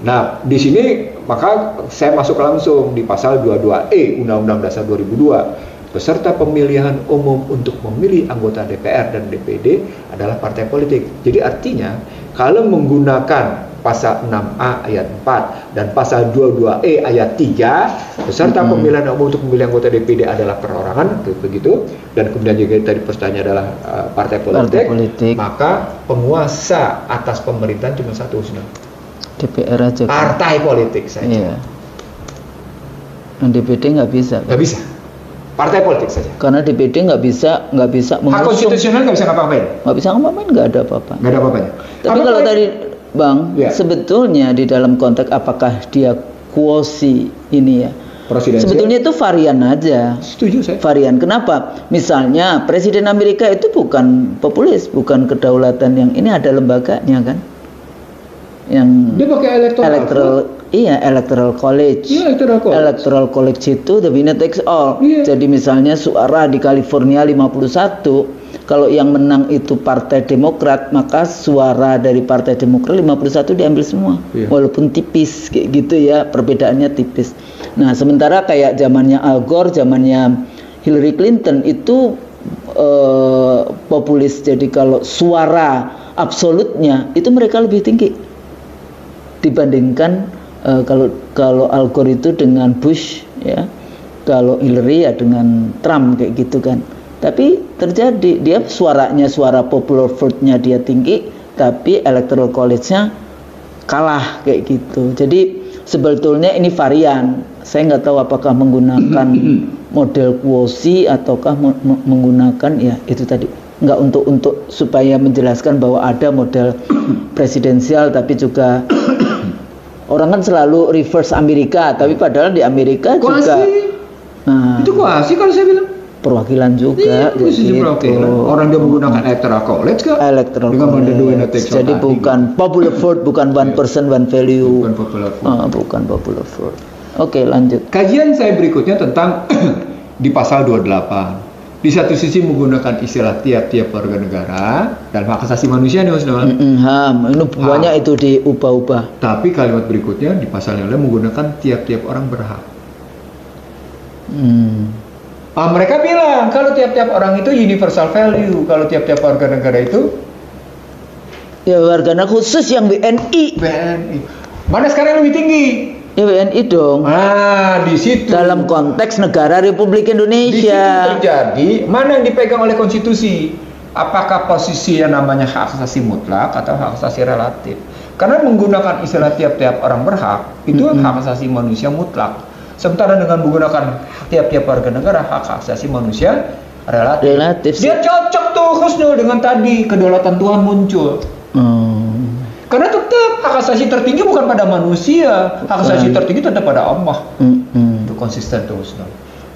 S1: Nah, di sini maka saya masuk langsung di pasal 22E Undang-Undang Dasar 2002. Peserta pemilihan umum untuk memilih anggota DPR dan DPD adalah partai politik. Jadi artinya kalau menggunakan pasal 6A ayat 4 dan pasal 22E ayat 3, peserta pemilihan umum untuk memilih anggota DPD adalah perorangan, begitu. Dan kemudian juga tadi pesertanya adalah partai politik, maka penguasa atas pemerintahan cuma satu,
S2: DPR aja.
S1: Partai politik saja.
S2: Yang DPD nggak bisa.
S1: Nggak bisa. Partai politik saja.
S2: Karena DPD nggak bisa mengusung.
S1: Hak konstitusional nggak bisa ngapa-ngapain.
S2: Nggak bisa ngapa-ngapain, nggak ada apa-apa.
S1: Nggak ada apa-apanya.
S2: Tapi kalau tadi Bang, sebetulnya di dalam konteks apakah dia kuosi ini ya? Sebetulnya itu varian aja.
S1: Setuju saya.
S2: Varian. Kenapa? Misalnya Presiden Amerika itu bukan populis, bukan kedaulatan yang ini, ada lembaganya kan? Yang
S1: dia pakai
S2: electoral college.
S1: Iya,
S2: electoral college itu the winner takes all.
S1: Iya.
S2: Jadi misalnya suara di California 51, kalau yang menang itu Partai Demokrat, maka suara dari Partai Demokrat 51 diambil semua. Iya. Walaupun tipis kayak gitu ya, perbedaannya tipis. Nah, sementara kayak zamannya Al Gore, zamannya Hillary Clinton itu populis. Jadi kalau suara absolutnya itu mereka lebih tinggi dibandingkan kalau Al Gore itu dengan Bush ya, kalau Hillary ya dengan Trump kayak gitu kan. Tapi terjadi dia suara popular vote-nya dia tinggi, tapi electoral college-nya kalah kayak gitu. Jadi sebetulnya ini varian. Saya nggak tahu apakah menggunakan model kuosi ataukah menggunakan ya itu tadi. Nggak untuk supaya menjelaskan bahwa ada model presidensial, tapi juga orang kan selalu reverse Amerika, tapi padahal di Amerika kuasi. Juga
S1: itu kuasi kalau saya bilang
S2: perwakilan juga
S1: gitu. Orang dia menggunakan electoral college kan?
S2: Jadi bukan popular vote, bukan one person one value.
S1: Bukan popular vote.
S2: Bukan popular vote. Oke, lanjut.
S1: Kajian saya berikutnya tentang di pasal 28. Di satu sisi menggunakan istilah tiap-tiap warga negara dan hak asasi manusia nih Mas Noel.
S2: HAM, ini banyak itu diubah-ubah.
S1: Tapi kalimat berikutnya di pasal yang lain menggunakan tiap-tiap orang berhak. Mereka bilang kalau tiap-tiap orang itu universal value, kalau tiap-tiap warga negara itu
S2: ya warga negara khusus yang WNI.
S1: Mana sekarang lebih tinggi?
S2: Ya WNI dong.
S1: Di situ.
S2: Dalam konteks negara Republik Indonesia.
S1: Di situ terjadi mana yang dipegang oleh konstitusi? Apakah posisi yang namanya hak asasi mutlak atau hak asasi relatif? Karena menggunakan istilah tiap-tiap orang berhak itu hak asasi manusia mutlak. Sementara dengan menggunakan tiap-tiap warga negara hak asasi manusia relatif. Dia cocok tuh Husnul dengan tadi kedaulatan Tuhan muncul. Karena tetap hak asasi tertinggi bukan pada manusia, hak asasi tertinggi tetap pada Allah. Itu konsisten terus.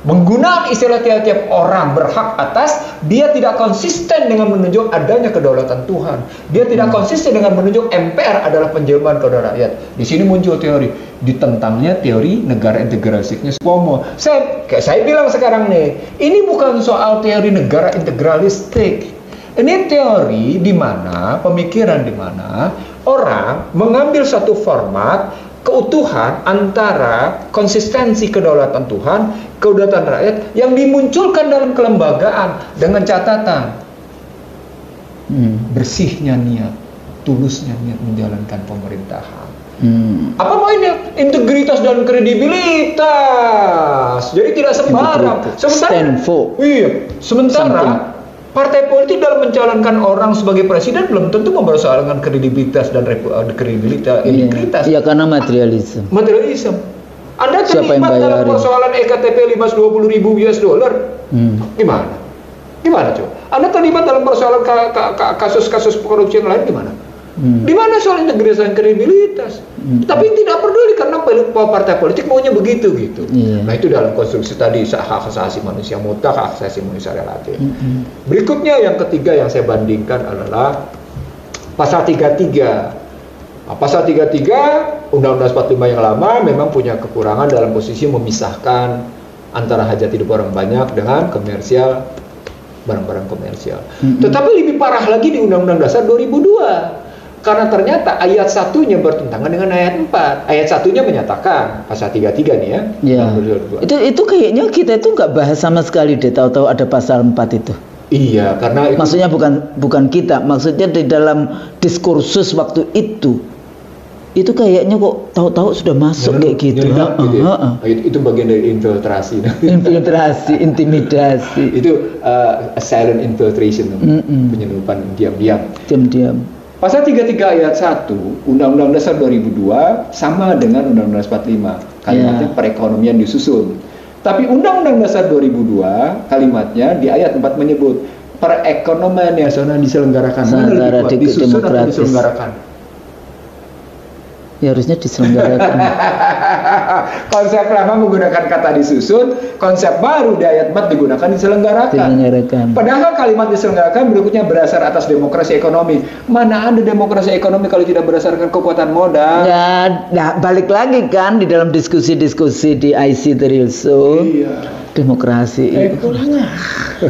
S1: Menggunakan istilah tiap-tiap orang berhak atas, dia tidak konsisten dengan menunjuk adanya kedaulatan Tuhan. Dia tidak konsisten dengan menunjuk MPR adalah penjelmaan kedaulatan rakyat. Di sini muncul teori, ditentangnya teori negara integralistiknya Cuomo. Saya bilang sekarang nih, ini bukan soal teori negara integralistik. Ini teori di mana, pemikiran di mana orang mengambil satu format keutuhan antara konsistensi kedaulatan Tuhan, kedaulatan rakyat yang dimunculkan dalam kelembagaan dengan catatan bersihnya niat, tulusnya niat menjalankan pemerintahan. Apa mainnya? Integritas dan kredibilitas. Jadi tidak sembarang. Sementara partai politik dalam mencalonkan orang sebagai presiden belum tentu mempersoalkan kredibilitas dan integritas.
S2: Ya karena materialisme.
S1: Anda terlibat dalam persoalan EKTP 520.000 US dollar. Gimana coba? Anda terlibat dalam persoalan kasus-kasus korupsi yang lain gimana? Di mana soal integritas dan kredibilitas? Tapi tidak peduli karena partai politik maunya begitu gitu. Nah itu dalam konstruksi tadi hak asasi manusia mutlak, hak asasi manusia relatif. Berikutnya yang ketiga yang saya bandingkan adalah pasal 33. Pasal 33 Undang-Undang 45 yang lama memang punya kekurangan dalam posisi memisahkan antara hajat hidup orang banyak dengan komersial, barang-barang komersial. Tetapi lebih parah lagi di Undang-Undang Dasar 2002. Karena ternyata ayat 1-nya bertentangan dengan ayat 4. Ayat 1-nya menyatakan, pasal 33 nih ya.
S2: Itu kayaknya kita itu nggak bahas sama sekali deh, tahu-tahu ada pasal 4 itu.
S1: Iya, karena itu,
S2: maksudnya bukan kita, maksudnya di dalam diskursus waktu itu kayaknya kok tahu-tahu sudah masuk kayak gitu.
S1: Itu bagian dari infiltrasi.
S2: Intimidasi.
S1: Itu silent infiltration, penyelundupan diam-diam. Pasal 33 ayat 1 Undang-Undang Dasar 2002 sama dengan Undang-Undang 45. Kalimatnya perekonomian disusun. Tapi Undang-Undang Dasar 2002 kalimatnya di ayat 4 menyebut perekonomian nasional diselenggarakan.
S2: Secara
S1: disusun atau
S2: demokratis.
S1: diselenggarakan?
S2: Ya harusnya diselenggarakan.
S1: Konsep lama menggunakan kata disusun, konsep baru di ayat 4 digunakan diselenggarakan. Padahal kalimat diselenggarakan berikutnya berdasar atas demokrasi ekonomi. Mana ada demokrasi ekonomi kalau tidak berdasarkan kekuatan modal?
S2: Ya, nah, balik lagi kan di dalam diskusi-diskusi di IC Trilso. Iya. Demokrasi itu.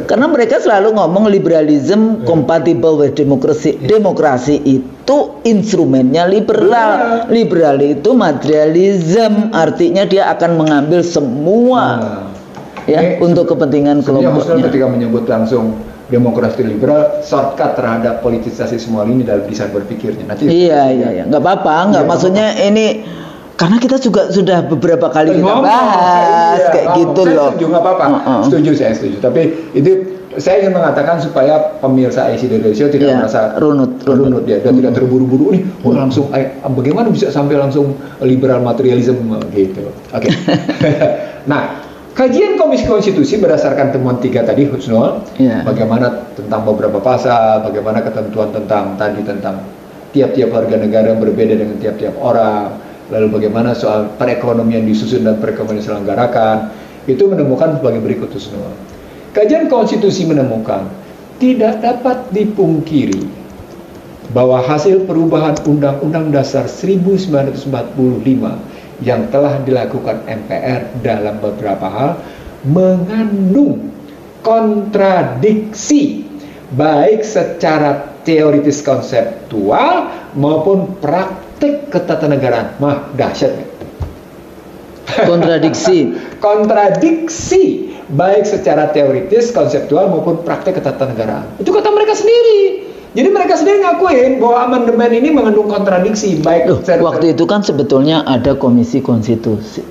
S2: Karena mereka selalu ngomong liberalism compatible with democracy. Demokrasi itu instrumennya liberal. Liberal itu materialism, artinya dia akan mengambil semua untuk kepentingan kelompoknya.
S1: Ketika menyebut langsung demokrasi liberal, shortcut terhadap politisasi semua ini dalam desain berpikirnya. Nanti
S2: iya, nggak apa-apa, maksudnya ini. Karena kita juga sudah beberapa kali kita bahas kayak gitu loh.
S1: Setuju, nggak apa-apa. Saya setuju. Tapi itu saya ingin mengatakan supaya pemirsa IC Indonesia tidak merasa runut dia tidak terburu-buru nih. Langsung bagaimana bisa sampai langsung liberal materialism gitu. Oke. Nah, kajian Komisi Konstitusi berdasarkan temuan 3 tadi, Husnul, bagaimana tentang beberapa pasal, bagaimana ketentuan tentang tiap-tiap warga negara yang berbeda dengan tiap-tiap orang. Lalu bagaimana soal perekonomian disusun dan perekonomian diselenggarakan, itu menemukan sebagai berikut. Semua kajian konstitusi menemukan tidak dapat dipungkiri bahwa hasil perubahan Undang-Undang Dasar 1945 yang telah dilakukan MPR dalam beberapa hal mengandung kontradiksi baik secara teoritis konseptual maupun praktik ketatanegaraan. Dahsyat. Kontradiksi baik secara teoritis, konseptual maupun praktek ketatanegaraan. Itu kata mereka sendiri. Jadi mereka sendiri ngakuin bahwa amandemen ini mengandung kontradiksi baik.
S2: Waktu itu kan sebetulnya ada Komisi Konstitusi.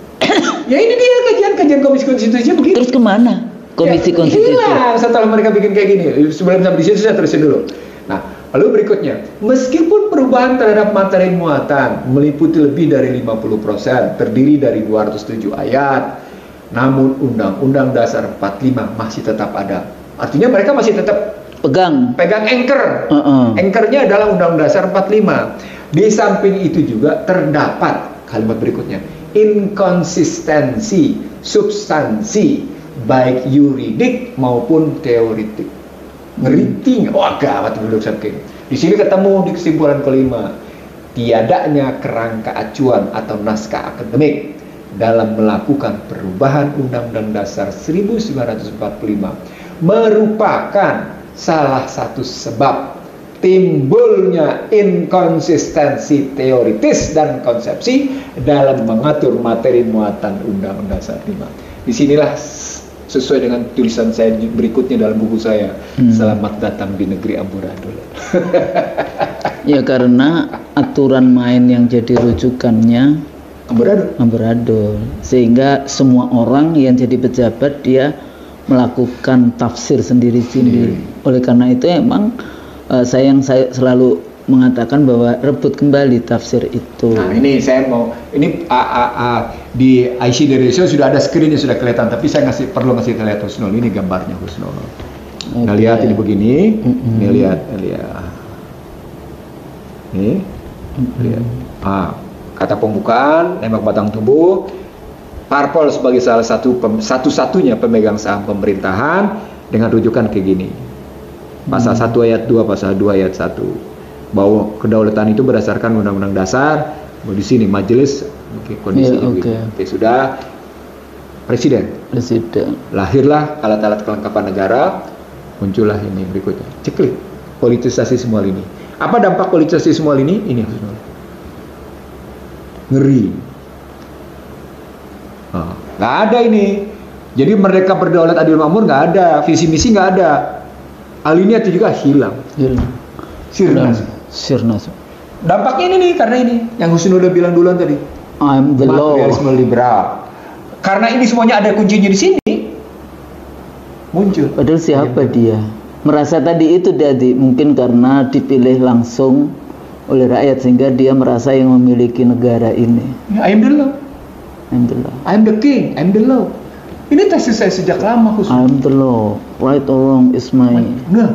S1: Ya ini dia kajian Komisi Konstitusi begitu.
S2: Terus kemana Komisi Konstitusi?
S1: Hilang setelah mereka bikin kayak gini. Sebelum sampai di situ saya terusin dulu. Nah, lalu berikutnya, meskipun perubahan terhadap materi muatan meliputi lebih dari 50%, terdiri dari 207 ayat, namun Undang-Undang Dasar 45 masih tetap ada. Artinya mereka masih tetap pegang anchor. Anchornya adalah Undang-Undang Dasar 45. Di samping itu juga terdapat kalimat berikutnya, inkonsistensi substansi baik yuridik maupun teoritik. Ngeriting, gawat dulu saking. Di sini ketemu di kesimpulan kelima, tiadanya kerangka acuan atau naskah akademik dalam melakukan perubahan Undang-Undang Dasar 1945 merupakan salah satu sebab timbulnya inkonsistensi teoritis dan konsepsi dalam mengatur materi muatan Undang-Undang Dasar 5. Disinilah sesuai dengan tulisan saya berikutnya dalam buku saya, selamat datang di negeri amburadul.
S2: Ya karena aturan main yang jadi rujukannya amburadul, sehingga semua orang yang jadi pejabat dia melakukan tafsir sendiri-sendiri. Oleh karena itu emang saya selalu mengatakan bahwa rebut kembali tafsir itu.
S1: Nah ini saya mau, ini di IC Indonesia sudah ada screennya, sudah kelihatan, tapi saya perlu ngasih lihat Husnul, ini gambarnya Husnul. Nah lihat ini begini, ini lihat. Nih, lihat. Kata pembukaan, nembak batang tubuh, parpol sebagai salah satu-satunya pemegang saham pemerintahan dengan rujukan kayak gini. Pasal 1 ayat 2, pasal 2 ayat 1. Bahwa kedaulatan itu berdasarkan Undang-Undang Dasar. Di sini majelis kondisinya Oke, sudah presiden. Lahirlah alat-alat kelengkapan negara, muncullah ini berikutnya. Ceklik politisasi semua ini. Apa dampak politisasi semua ini? Ini ngeri. Nggak ada ini. Jadi mereka berdaulat adil makmur nggak ada, visi misi nggak ada. Alinea itu juga hilang. Sirnas. Dampaknya ini nih, karena ini yang Husnul udah bilang duluan tadi.
S2: I'm the law.
S1: Materialisme liberal. Karena ini semuanya ada kuncinya di sini. Muncul.
S2: Padahal siapa dia? Merasa tadi itu mungkin karena dipilih langsung oleh rakyat sehingga dia merasa yang memiliki negara ini.
S1: I'm the law. I'm the king. I'm the law. Ini tesis saya sejak lama khusus.
S2: I'm the law, right or wrong is my.
S1: Nah,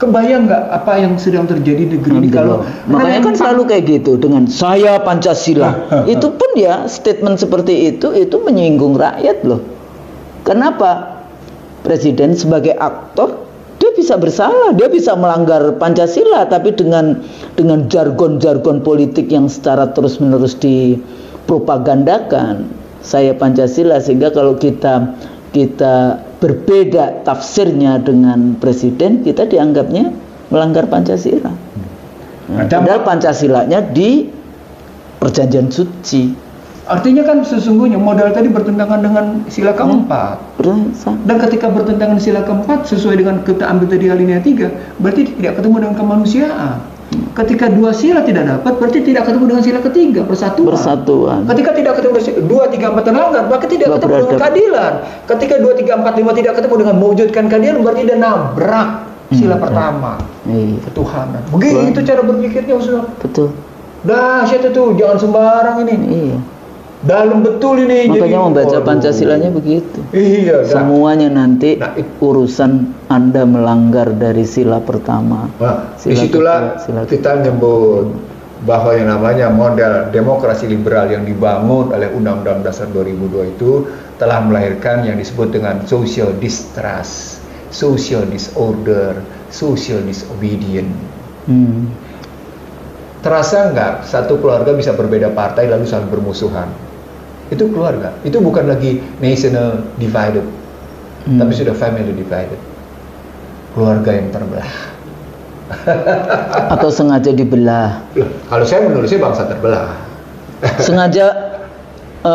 S1: kebayang nggak apa yang sedang terjadi di negeri ini kalau
S2: makanya kan selalu kayak gitu dengan saya Pancasila. Itu pun ya statement seperti itu menyinggung rakyat loh. Kenapa? Presiden sebagai aktor dia bisa bersalah, dia bisa melanggar Pancasila, tapi dengan jargon-jargon politik yang secara terus-menerus dipropagandakan saya Pancasila, sehingga kalau kita berbeda tafsirnya dengan presiden, kita dianggapnya melanggar Pancasila. Padahal Pancasilanya di Perjanjian Suci.
S1: Artinya kan sesungguhnya modal tadi bertentangan dengan sila keempat. Dan ketika bertentangan sila keempat sesuai dengan kita ambil tadi alinea 3, berarti tidak ketemu dengan kemanusiaan. Ketika dua sila tidak dapat, berarti tidak ketemu dengan sila ketiga, persatuan. Ketika tidak ketemu dengan 2, 3, 4 terlanggar, berarti tidak ketemu dengan keadilan. Ketika 2, 3, 4, 5 tidak ketemu dengan mewujudkan keadilan, berarti dia nabrak sila pertama. Ketuhanan. Begitu cara berpikirnya, Ustaz.
S2: Betul.
S1: Dahsyat itu, jangan sembarang ini.
S2: Iya.
S1: Dalam betul ini.
S2: Makanya
S1: jadi,
S2: membaca Pancasilanya begitu.
S1: Iya.
S2: Semuanya nanti urusan Anda melanggar dari sila pertama.
S1: Nah, disitulah kita menyebut bahwa yang namanya model demokrasi liberal yang dibangun oleh Undang-Undang Dasar 2002 itu telah melahirkan yang disebut dengan social distrust, social disorder, social disobedience. Terasa nggak satu keluarga bisa berbeda partai lalu saling bermusuhan? Itu keluarga. Itu bukan lagi national divided, tapi sudah family divided. Keluarga yang terbelah.
S2: Atau sengaja dibelah.
S1: Kalau saya menulisnya bangsa terbelah.
S2: Sengaja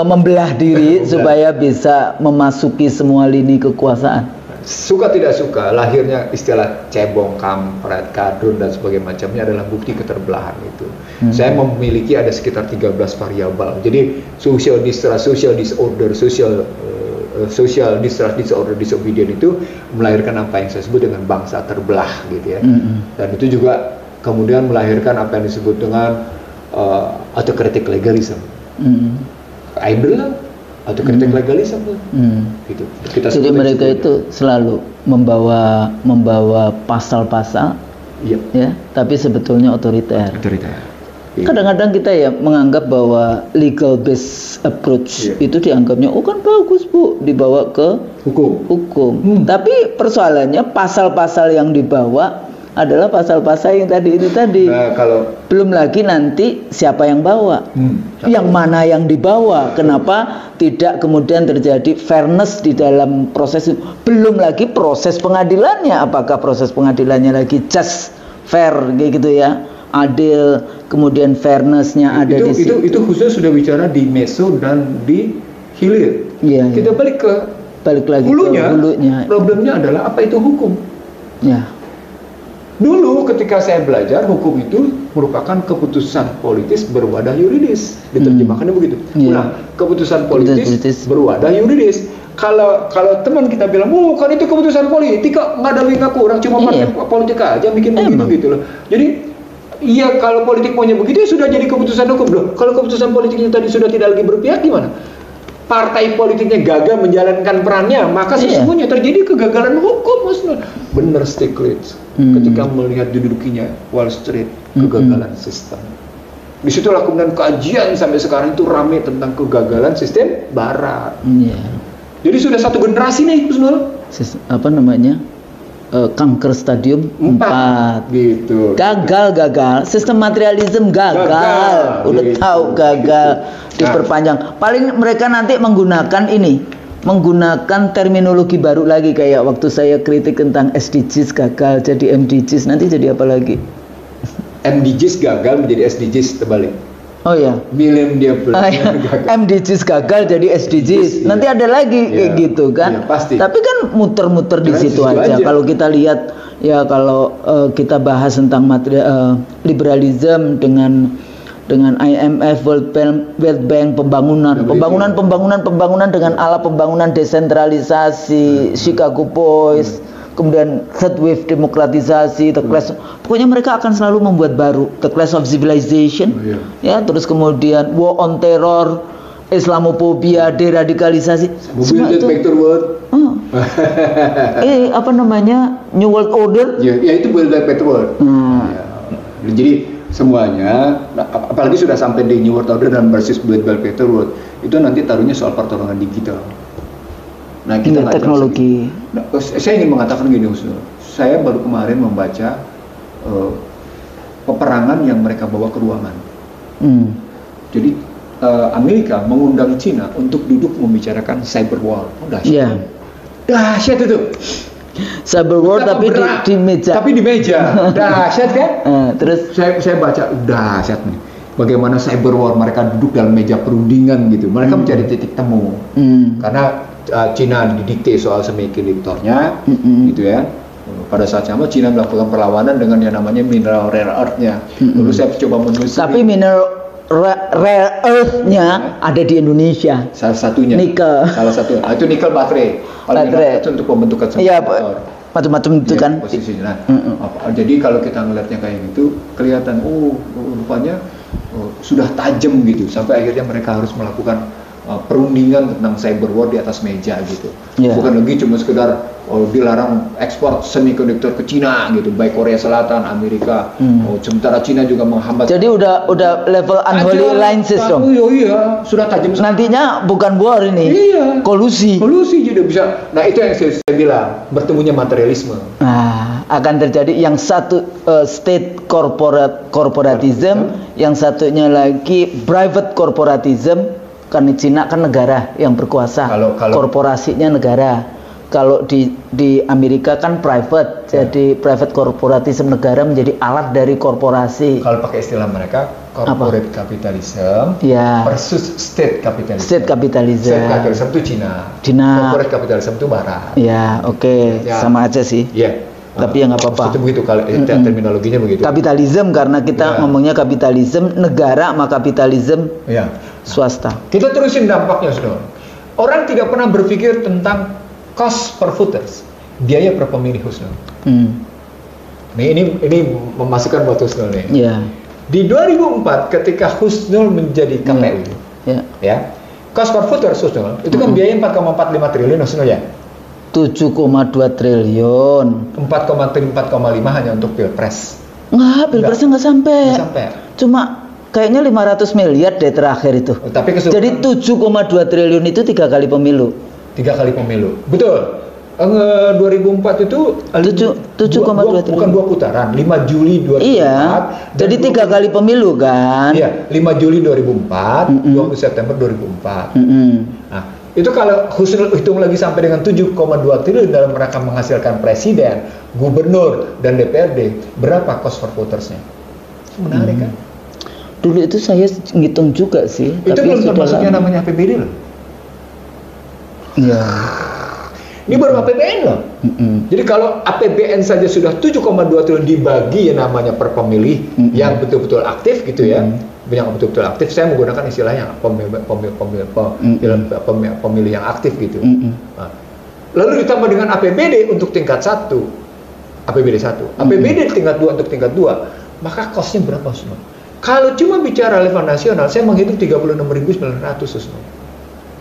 S2: membelah diri supaya bisa memasuki semua lini kekuasaan.
S1: Suka tidak suka, lahirnya istilah cebong, kampret, kadrun dan sebagainya macamnya adalah bukti keterbelahan itu. Saya memiliki ada sekitar 13 variabel. Jadi social distrust, social disorder, social distrust, disorder, disobedience itu melahirkan apa yang saya sebut dengan bangsa terbelah gitu ya. Dan itu juga kemudian melahirkan apa yang disebut dengan autocratic legalism. Idle atau kritik legalisme gitu. Jadi
S2: mereka itu selalu membawa pasal-pasal, ya, tapi sebetulnya otoriter. Kadang-kadang kita ya menganggap bahwa legal based approach itu dianggapnya kan bagus Bu, dibawa ke hukum. Tapi persoalannya pasal-pasal yang dibawa adalah pasal-pasal yang tadi itu tadi.
S1: Nah, kalau
S2: belum lagi nanti siapa yang bawa, yang mana yang dibawa, kenapa tidak kemudian terjadi fairness di dalam proses itu. Belum lagi proses pengadilannya, apakah proses pengadilannya lagi just fair kayak gitu ya, adil, kemudian fairnessnya ada di situ.
S1: Itu khusus sudah bicara di meso dan di hilir. Kita balik lagi hulunya. Problemnya adalah apa itu hukum? Ya. Dulu ketika saya belajar, hukum itu merupakan keputusan politis berwadah yuridis. Diterjemahkannya begitu. Nah, keputusan politis berwadah yuridis. Kalau teman kita bilang, kan itu keputusan politik kok, nggak ada lebih nggak kurang, cuma partai politik aja bikin begitu gitu loh. Jadi iya, kalau politik maunya begitu ya sudah jadi keputusan hukum loh. Kalau keputusan politiknya tadi sudah tidak lagi berpihak gimana? Partai politiknya gagal menjalankan perannya, maka sesungguhnya terjadi kegagalan hukum, Mas Nur. Bener Stiglitz ketika melihat didudukinya Wall Street, kegagalan sistem. Disitulah kemudian kajian sampai sekarang itu ramai tentang kegagalan sistem Barat. Jadi sudah satu generasi nih, Mas Nur.
S2: Apa namanya? Kanker stadium 4
S1: gitu.
S2: Gagal. Sistem materialisme gagal. Udah tahu gagal. Diperpanjang. Paling mereka nanti menggunakan terminologi baru lagi, kayak waktu saya kritik tentang SDGs gagal jadi MDGs, nanti jadi apa lagi?
S1: MDGs gagal menjadi SDGs terbalik.
S2: Oh ya. MDGs gagal jadi SDGs. Nanti ada lagi kayak gitu kan?
S1: Pasti.
S2: Tapi kan muter-muter di situ aja. Kalau kita lihat ya, kalau kita bahas tentang liberalisme dengan IMF, World Bank, pembangunan dengan ala pembangunan desentralisasi, Chicago Boys, kemudian third wave demokratisasi, the class, pokoknya mereka akan selalu membuat baru, the class of civilization, ya, terus kemudian war on terror, Islamophobia, deradikalisasi,
S1: semua itu Vector World.
S2: Apa namanya, New World Order?
S1: Ya itu Build Back Better World. Ya. Jadi semuanya, apalagi sudah sampai di New World Order dan versus Build Back Better World, itu nanti taruhnya soal pertarungan digital. Nah kita
S2: teknologi.
S1: Nah, saya ingin mengatakan gini, Husnul. Saya baru kemarin membaca peperangan yang mereka bawa ke ruangan. Jadi Amerika mengundang Cina untuk duduk membicarakan cyber war. Dahsyat. Dahsyat itu.
S2: Cyber war tapi di meja.
S1: Tapi di meja. Dahsyat kan?
S2: Terus
S1: saya baca dahsyat nih. Bagaimana cyber war, mereka duduk dalam meja perundingan gitu. Mereka mencari titik temu. Karena Cina didikte soal semikonduktornya, gitu ya. Pada saat sama Cina melakukan perlawanan dengan yang namanya mineral rare earth-nya. Lalu saya coba menelusuri.
S2: Tapi mineral rare earth-nya ada di Indonesia.
S1: Salah satunya.
S2: Nikel.
S1: Salah satu. Itu nikel baterai.
S2: Baterai
S1: itu untuk pembentukan
S2: iya, macam-macam itu kan.
S1: Posisinya. Jadi kalau kita ngelihatnya kayak gitu, kelihatan rupanya sudah tajam gitu. Sampai akhirnya mereka harus melakukan perundingan tentang cyber war di atas meja gitu. Bukan lagi cuma sekedar dilarang ekspor semikonduktor ke Cina gitu, baik Korea Selatan, Amerika. Sementara Cina juga menghambat.
S2: Jadi udah level unholy alliances dong.
S1: Iya, sudah tajam.
S2: Nantinya bukan war ini.
S1: Iya.
S2: Kolusi
S1: juga bisa. Nah, itu yang saya bilang, bertemunya materialisme.
S2: Nah, akan terjadi yang satu state corporatism, yang satunya lagi private corporatism. Karena Cina kan negara yang berkuasa, korporasinya negara. Kalau di Amerika kan private, jadi private corporatism, negara menjadi alat dari korporasi.
S1: Kalau pakai istilah mereka, corporate capitalism versus state capitalism.
S2: State capitalism.
S1: State capitalism itu Cina. Corporate capitalism itu Barat.
S2: Ya, oke, sama aja sih.
S1: Iya.
S2: Tapi ya nggak apa-apa.
S1: Itu begitu kalau terminologinya begitu.
S2: Kapitalisme karena kita ngomongnya kapitalisme negara, maka kapitalisme swasta. Kita
S1: terusin dampaknya, Saudara. Orang tidak pernah berpikir tentang cost per voters, biaya per pemilih, Saudara. Ini memasukkan buat Husnul nih. Di 2004 ketika Husnul menjadi KPU, cost per voters, Husnul, itu kan biaya 4,45 triliun, Husnul ya.
S2: 7,2 triliun.
S1: 4,5 hanya untuk pilpres.
S2: Pilpresnya nggak sampai. Cuma kayaknya 500 miliar deh terakhir itu. Jadi 7,2 triliun itu 3 kali pemilu.
S1: 3 kali pemilu. Betul. 2004 itu
S2: 7,2 triliun.
S1: Bukan 2 putaran, 5 Juli 2004.
S2: Iya. Jadi 3 kali pemilu kan?
S1: Iya, 5 Juli 2004, 20 September 2004. Nah, itu kalau Husnul hitung lagi sampai dengan 7,2 triliun dalam rangka menghasilkan presiden, gubernur, dan DPRD, berapa cost per votersnya? Menarik kan?
S2: Dulu itu saya ngitung juga sih.
S1: Itu belum termasuknya namanya APBD loh.
S2: Iya.
S1: Ini baru APBN loh. Jadi kalau APBN saja sudah 7,2 triliun dibagi yang namanya per pemilih yang betul-betul aktif gitu ya. Yang betul-betul aktif, saya menggunakan istilahnya pemilih yang aktif gitu. Lalu ditambah dengan APBD untuk tingkat 1, APBD 1, APBD tingkat 2 untuk tingkat 2, maka costnya berapa semua? Kalau cuma bicara level nasional, saya menghitung 36.900 semua.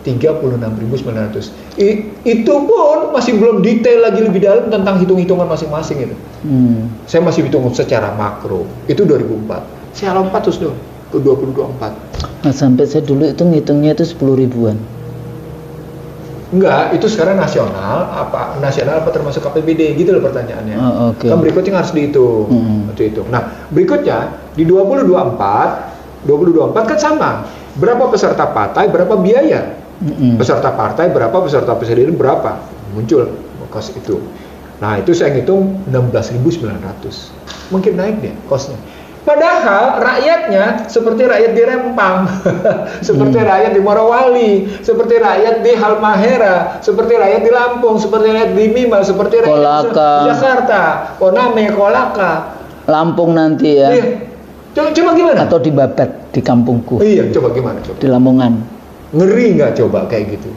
S1: 36.900. Itu pun masih belum detail lagi lebih dalam tentang hitung-hitungan masing-masing itu. Saya masih hitung secara makro. Itu 2004. Saya lompat terus dong ke 2024.
S2: Nah, sampai saya dulu itu ngitungnya itu 10 ribuan.
S1: Enggak, itu sekarang nasional apa termasuk APBD gitu loh pertanyaannya. Kan berikutnya harus dihitung. Nah, berikutnya di 2024 kan sama. Berapa peserta partai, berapa biaya? Peserta partai berapa, peserta presiden berapa? Muncul cost itu. Nah, itu saya ngitung 16.900. Mungkin naik deh costnya. Padahal rakyatnya seperti rakyat di Rempang, seperti rakyat di Morowali, seperti rakyat di Halmahera, seperti rakyat di Lampung, seperti rakyat di Mima, seperti rakyat di Jakarta, Koname, Kolaka.
S2: Lampung nanti ya.
S1: Iya. Coba gimana?
S2: Atau di Babat, di kampungku.
S1: Iya, coba gimana? Coba.
S2: Di Lamongan.
S1: Ngeri nggak coba kayak gitu?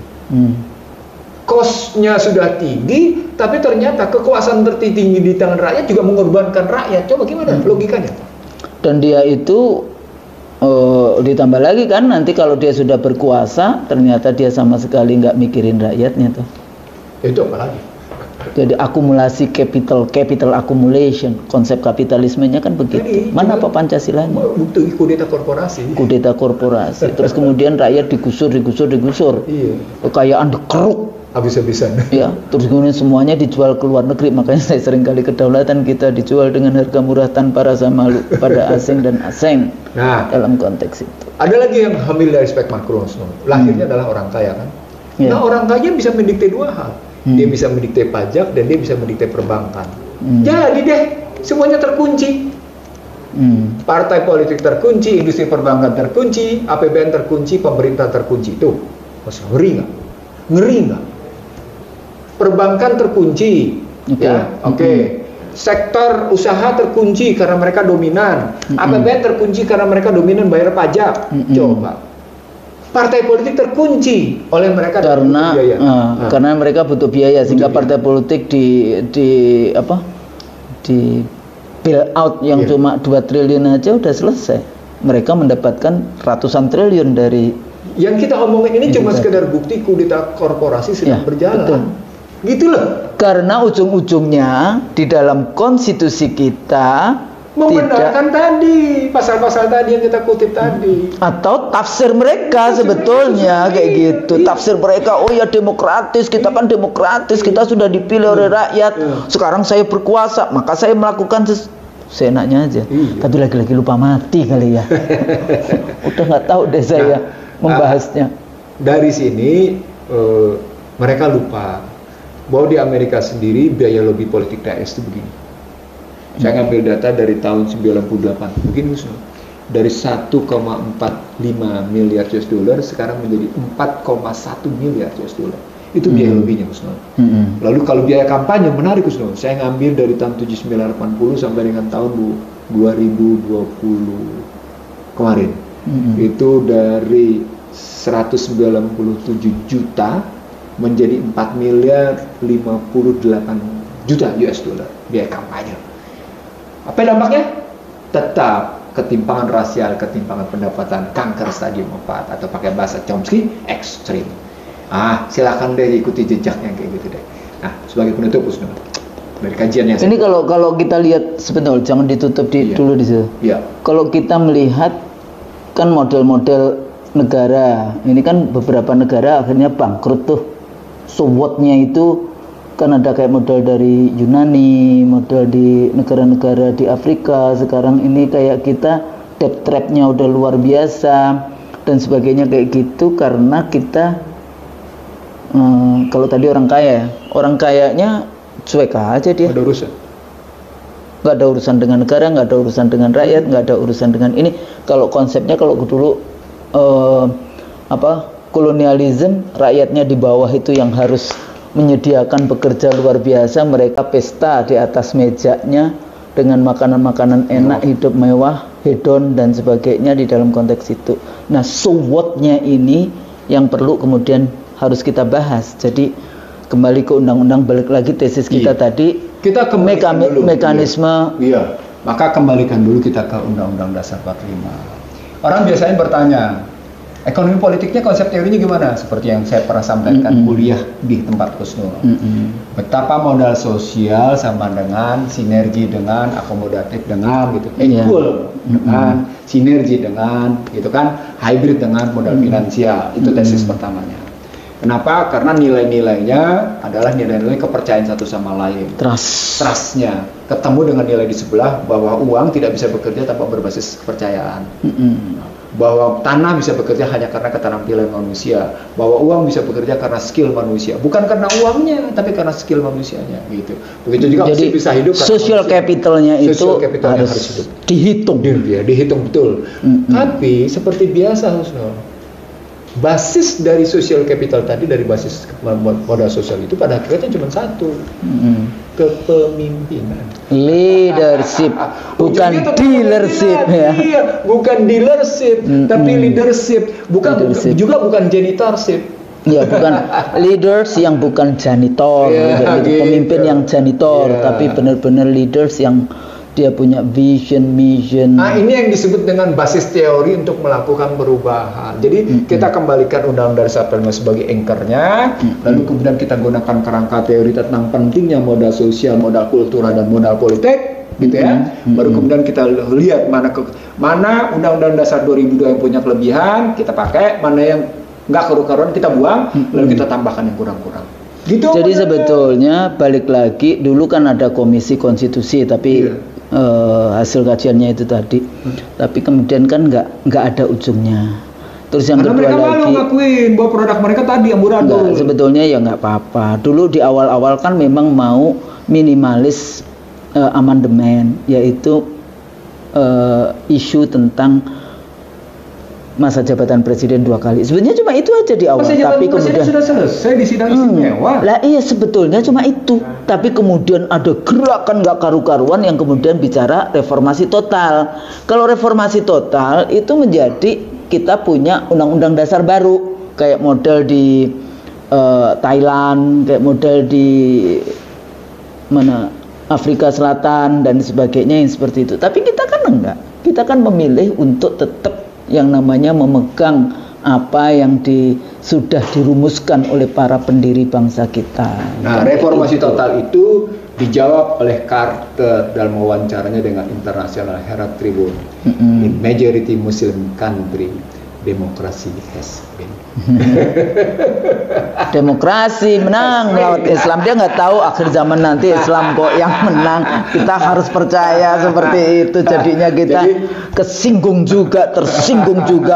S1: Kosnya sudah tinggi, tapi ternyata kekuasaan tertinggi di tangan rakyat juga mengorbankan rakyat. Coba gimana logikanya?
S2: Dan dia itu ditambah lagi kan nanti kalau dia sudah berkuasa ternyata dia sama sekali nggak mikirin rakyatnya tuh.
S1: Itu apa lagi?
S2: Jadi akumulasi capital accumulation, konsep kapitalismenya kan begitu. Mana apa Pancasilanya?
S1: Untuk kudeta korporasi.
S2: Kudeta korporasi. Terus kemudian rakyat digusur.
S1: Iya.
S2: Kekayaan dikeruk.
S1: Habis-habisan.
S2: Ya, terus kemudian semuanya dijual ke luar negeri. Makanya saya sering kali kedaulatan kita dijual dengan harga murah tanpa rasa malu pada asing dan asing.
S1: Nah,
S2: dalam konteks itu.
S1: Ada lagi yang hamil dari spek makro. Lahirnya adalah orang kaya kan.
S2: Ya.
S1: Nah, orang kaya bisa mendikte dua hal. Dia bisa mendikte pajak dan dia bisa mendikte perbankan. Jadi deh, semuanya terkunci. Partai politik terkunci, industri perbankan terkunci, APBN terkunci, pemerintah terkunci. Tuh, ngeri nggak? Ngeri nggak? Perbankan terkunci, Oke. Sektor usaha terkunci karena mereka dominan. APBN terkunci karena mereka dominan bayar pajak. Coba. Partai politik terkunci oleh mereka
S2: karena biaya. Karena mereka butuh biaya sehingga partai politik di bail out yang cuma 2 triliun aja udah selesai. Mereka mendapatkan ratusan triliun dari
S1: yang kita omongin ini cuma sekedar bukti kudeta korporasi sedang berjalan. Betul. Gitu loh.
S2: Karena ujung-ujungnya di dalam konstitusi kita
S1: membenarkan tadi pasal-pasal tadi yang kita kutip tadi,
S2: atau tafsir mereka sebetulnya kayak gitu. Tafsir mereka, oh ya demokratis, kita kan demokratis, kita sudah dipilih oleh rakyat. Sekarang saya berkuasa, maka saya melakukan seenaknya aja. Tapi lagi-lagi lupa mati kali ya. Udah nggak tahu deh saya membahasnya.
S1: Dari sini mereka lupa bahwa di Amerika sendiri biaya lobby politik TS itu begini. Saya ngambil data dari tahun 98. Begini Husnul. Dari 1,45 miliar US dollar sekarang menjadi 4,1 miliar US dollar. Itu biaya lobbynya Husnul. Lalu kalau biaya kampanye menarik Husnul. Saya ngambil dari tahun 7980 sampai dengan tahun 2020 kemarin. Itu dari 197 juta menjadi 4 miliar 58 juta US dollar biaya kampanye. Apa dampaknya? Tetap ketimpangan rasial, ketimpangan pendapatan, kanker stadium 4 atau pakai bahasa Chomsky ekstrim. Silakan deh ikuti jejaknya kayak gitu deh. Nah, sebagai penutup Husnul dari kajian yang
S2: ini kalau kita lihat sebentar, jangan ditutup dulu di situ. Kalau kita melihat kan model-model negara, ini kan beberapa negara akhirnya bangkrut tuh. Sowotnya itu kan ada kayak model dari Yunani, model di negara-negara di Afrika. Sekarang ini kayak kita debt trap-nya udah luar biasa dan sebagainya kayak gitu karena kita kalau tadi orang kaya, orang kayanya cuek aja dia.
S1: Ada urusan.
S2: Nggak ada urusan dengan negara, nggak ada urusan dengan rakyat, nggak ada urusan dengan ini. Kalau konsepnya kalau dulu kolonialisme, rakyatnya di bawah itu yang harus menyediakan pekerja luar biasa, mereka pesta di atas mejanya dengan makanan-makanan enak, hidup mewah, hedon dan sebagainya di dalam konteks itu. Nah, so what-nya ini yang perlu kemudian harus kita bahas. Jadi kembali ke undang-undang, balik lagi tesis kita tadi,
S1: kita ke
S2: mekanisme.
S1: Maka kembalikan dulu kita ke Undang-Undang Dasar 45. Orang biasanya bertanya, ekonomi politiknya konsep teorinya gimana? Seperti yang saya pernah sampaikan kuliah di tempat Husnul. Betapa modal sosial sama dengan sinergi dengan akomodatif dengan gitu. Equal dengan sinergi dengan gitu kan, hybrid dengan modal finansial. Itu tesis pertamanya. Kenapa? Karena nilai-nilainya adalah nilai-nilai kepercayaan satu sama lain. Trust-nya ketemu dengan nilai di sebelah bahwa uang tidak bisa bekerja tanpa berbasis kepercayaan. Bahwa tanah bisa bekerja hanya karena keterampilan manusia, bahwa uang bisa bekerja karena skill manusia, bukan karena uangnya, tapi karena skill manusianya, gitu. Begitu juga
S2: jadi
S1: bisa hidup.
S2: Social capitalnya itu harus
S1: hidup.
S2: Dihitung.
S1: Dihitung betul. Tapi seperti biasa Husnul, basis dari social capital tadi, dari basis modal sosial itu pada akhirnya cuma satu, kepemimpinan,
S2: leadership, bukan dealership ya.
S1: Iya, bukan dealership, tapi leadership, bukan janitorship.
S2: Ya, bukan leaders yang bukan janitor, gitu. Pemimpin yang janitor, tapi benar-benar leaders yang dia punya vision, mission.
S1: Nah, ini yang disebut dengan basis teori untuk melakukan perubahan. Jadi kita kembalikan Undang-Undang Dasar 45 sebagai anchornya, lalu kemudian kita gunakan kerangka teori tentang pentingnya modal sosial, modal kultural, dan modal politik, gitu ya. Baru kemudian kita lihat mana Undang-Undang Dasar 2002 yang punya kelebihan kita pakai, mana yang nggak karu-karuan kita buang, lalu kita tambahkan yang kurang-kurang. Gitu.
S2: Jadi sebetulnya balik lagi, dulu kan ada komisi konstitusi, tapi hasil kajiannya itu tadi, tapi kemudian kan nggak ada ujungnya. Terus yang kedua
S1: mereka
S2: lagi,
S1: malu ngakuin bahwa produk mereka tadi yang amburadul.
S2: Sebetulnya ya nggak apa-apa. Dulu di awal-awal kan memang mau minimalis amandemen, yaitu isu tentang masa jabatan presiden 2 kali. Sebenarnya cuma itu aja di awal. Tapi kemudian
S1: sudah selesai di sidang istimewa.
S2: Lah iya, sebetulnya cuma itu. Tapi kemudian ada gerakan nggak karu-karuan yang kemudian bicara reformasi total. Kalau reformasi total itu menjadi kita punya undang-undang dasar baru, kayak model di Thailand, kayak model di mana Afrika Selatan dan sebagainya yang seperti itu. Tapi kita kan enggak. Kita kan memilih untuk tetap yang namanya memegang apa yang sudah dirumuskan oleh para pendiri bangsa kita.
S1: Nah, reformasi total itu dijawab oleh Carter dalam wawancaranya dengan International Herald Tribune. In majority Muslim country, democracy has been.
S2: Demokrasi menang melawan Islam. Dia nggak tahu akhir zaman nanti Islam kok yang menang. Kita harus percaya seperti itu. Jadinya kita tersinggung juga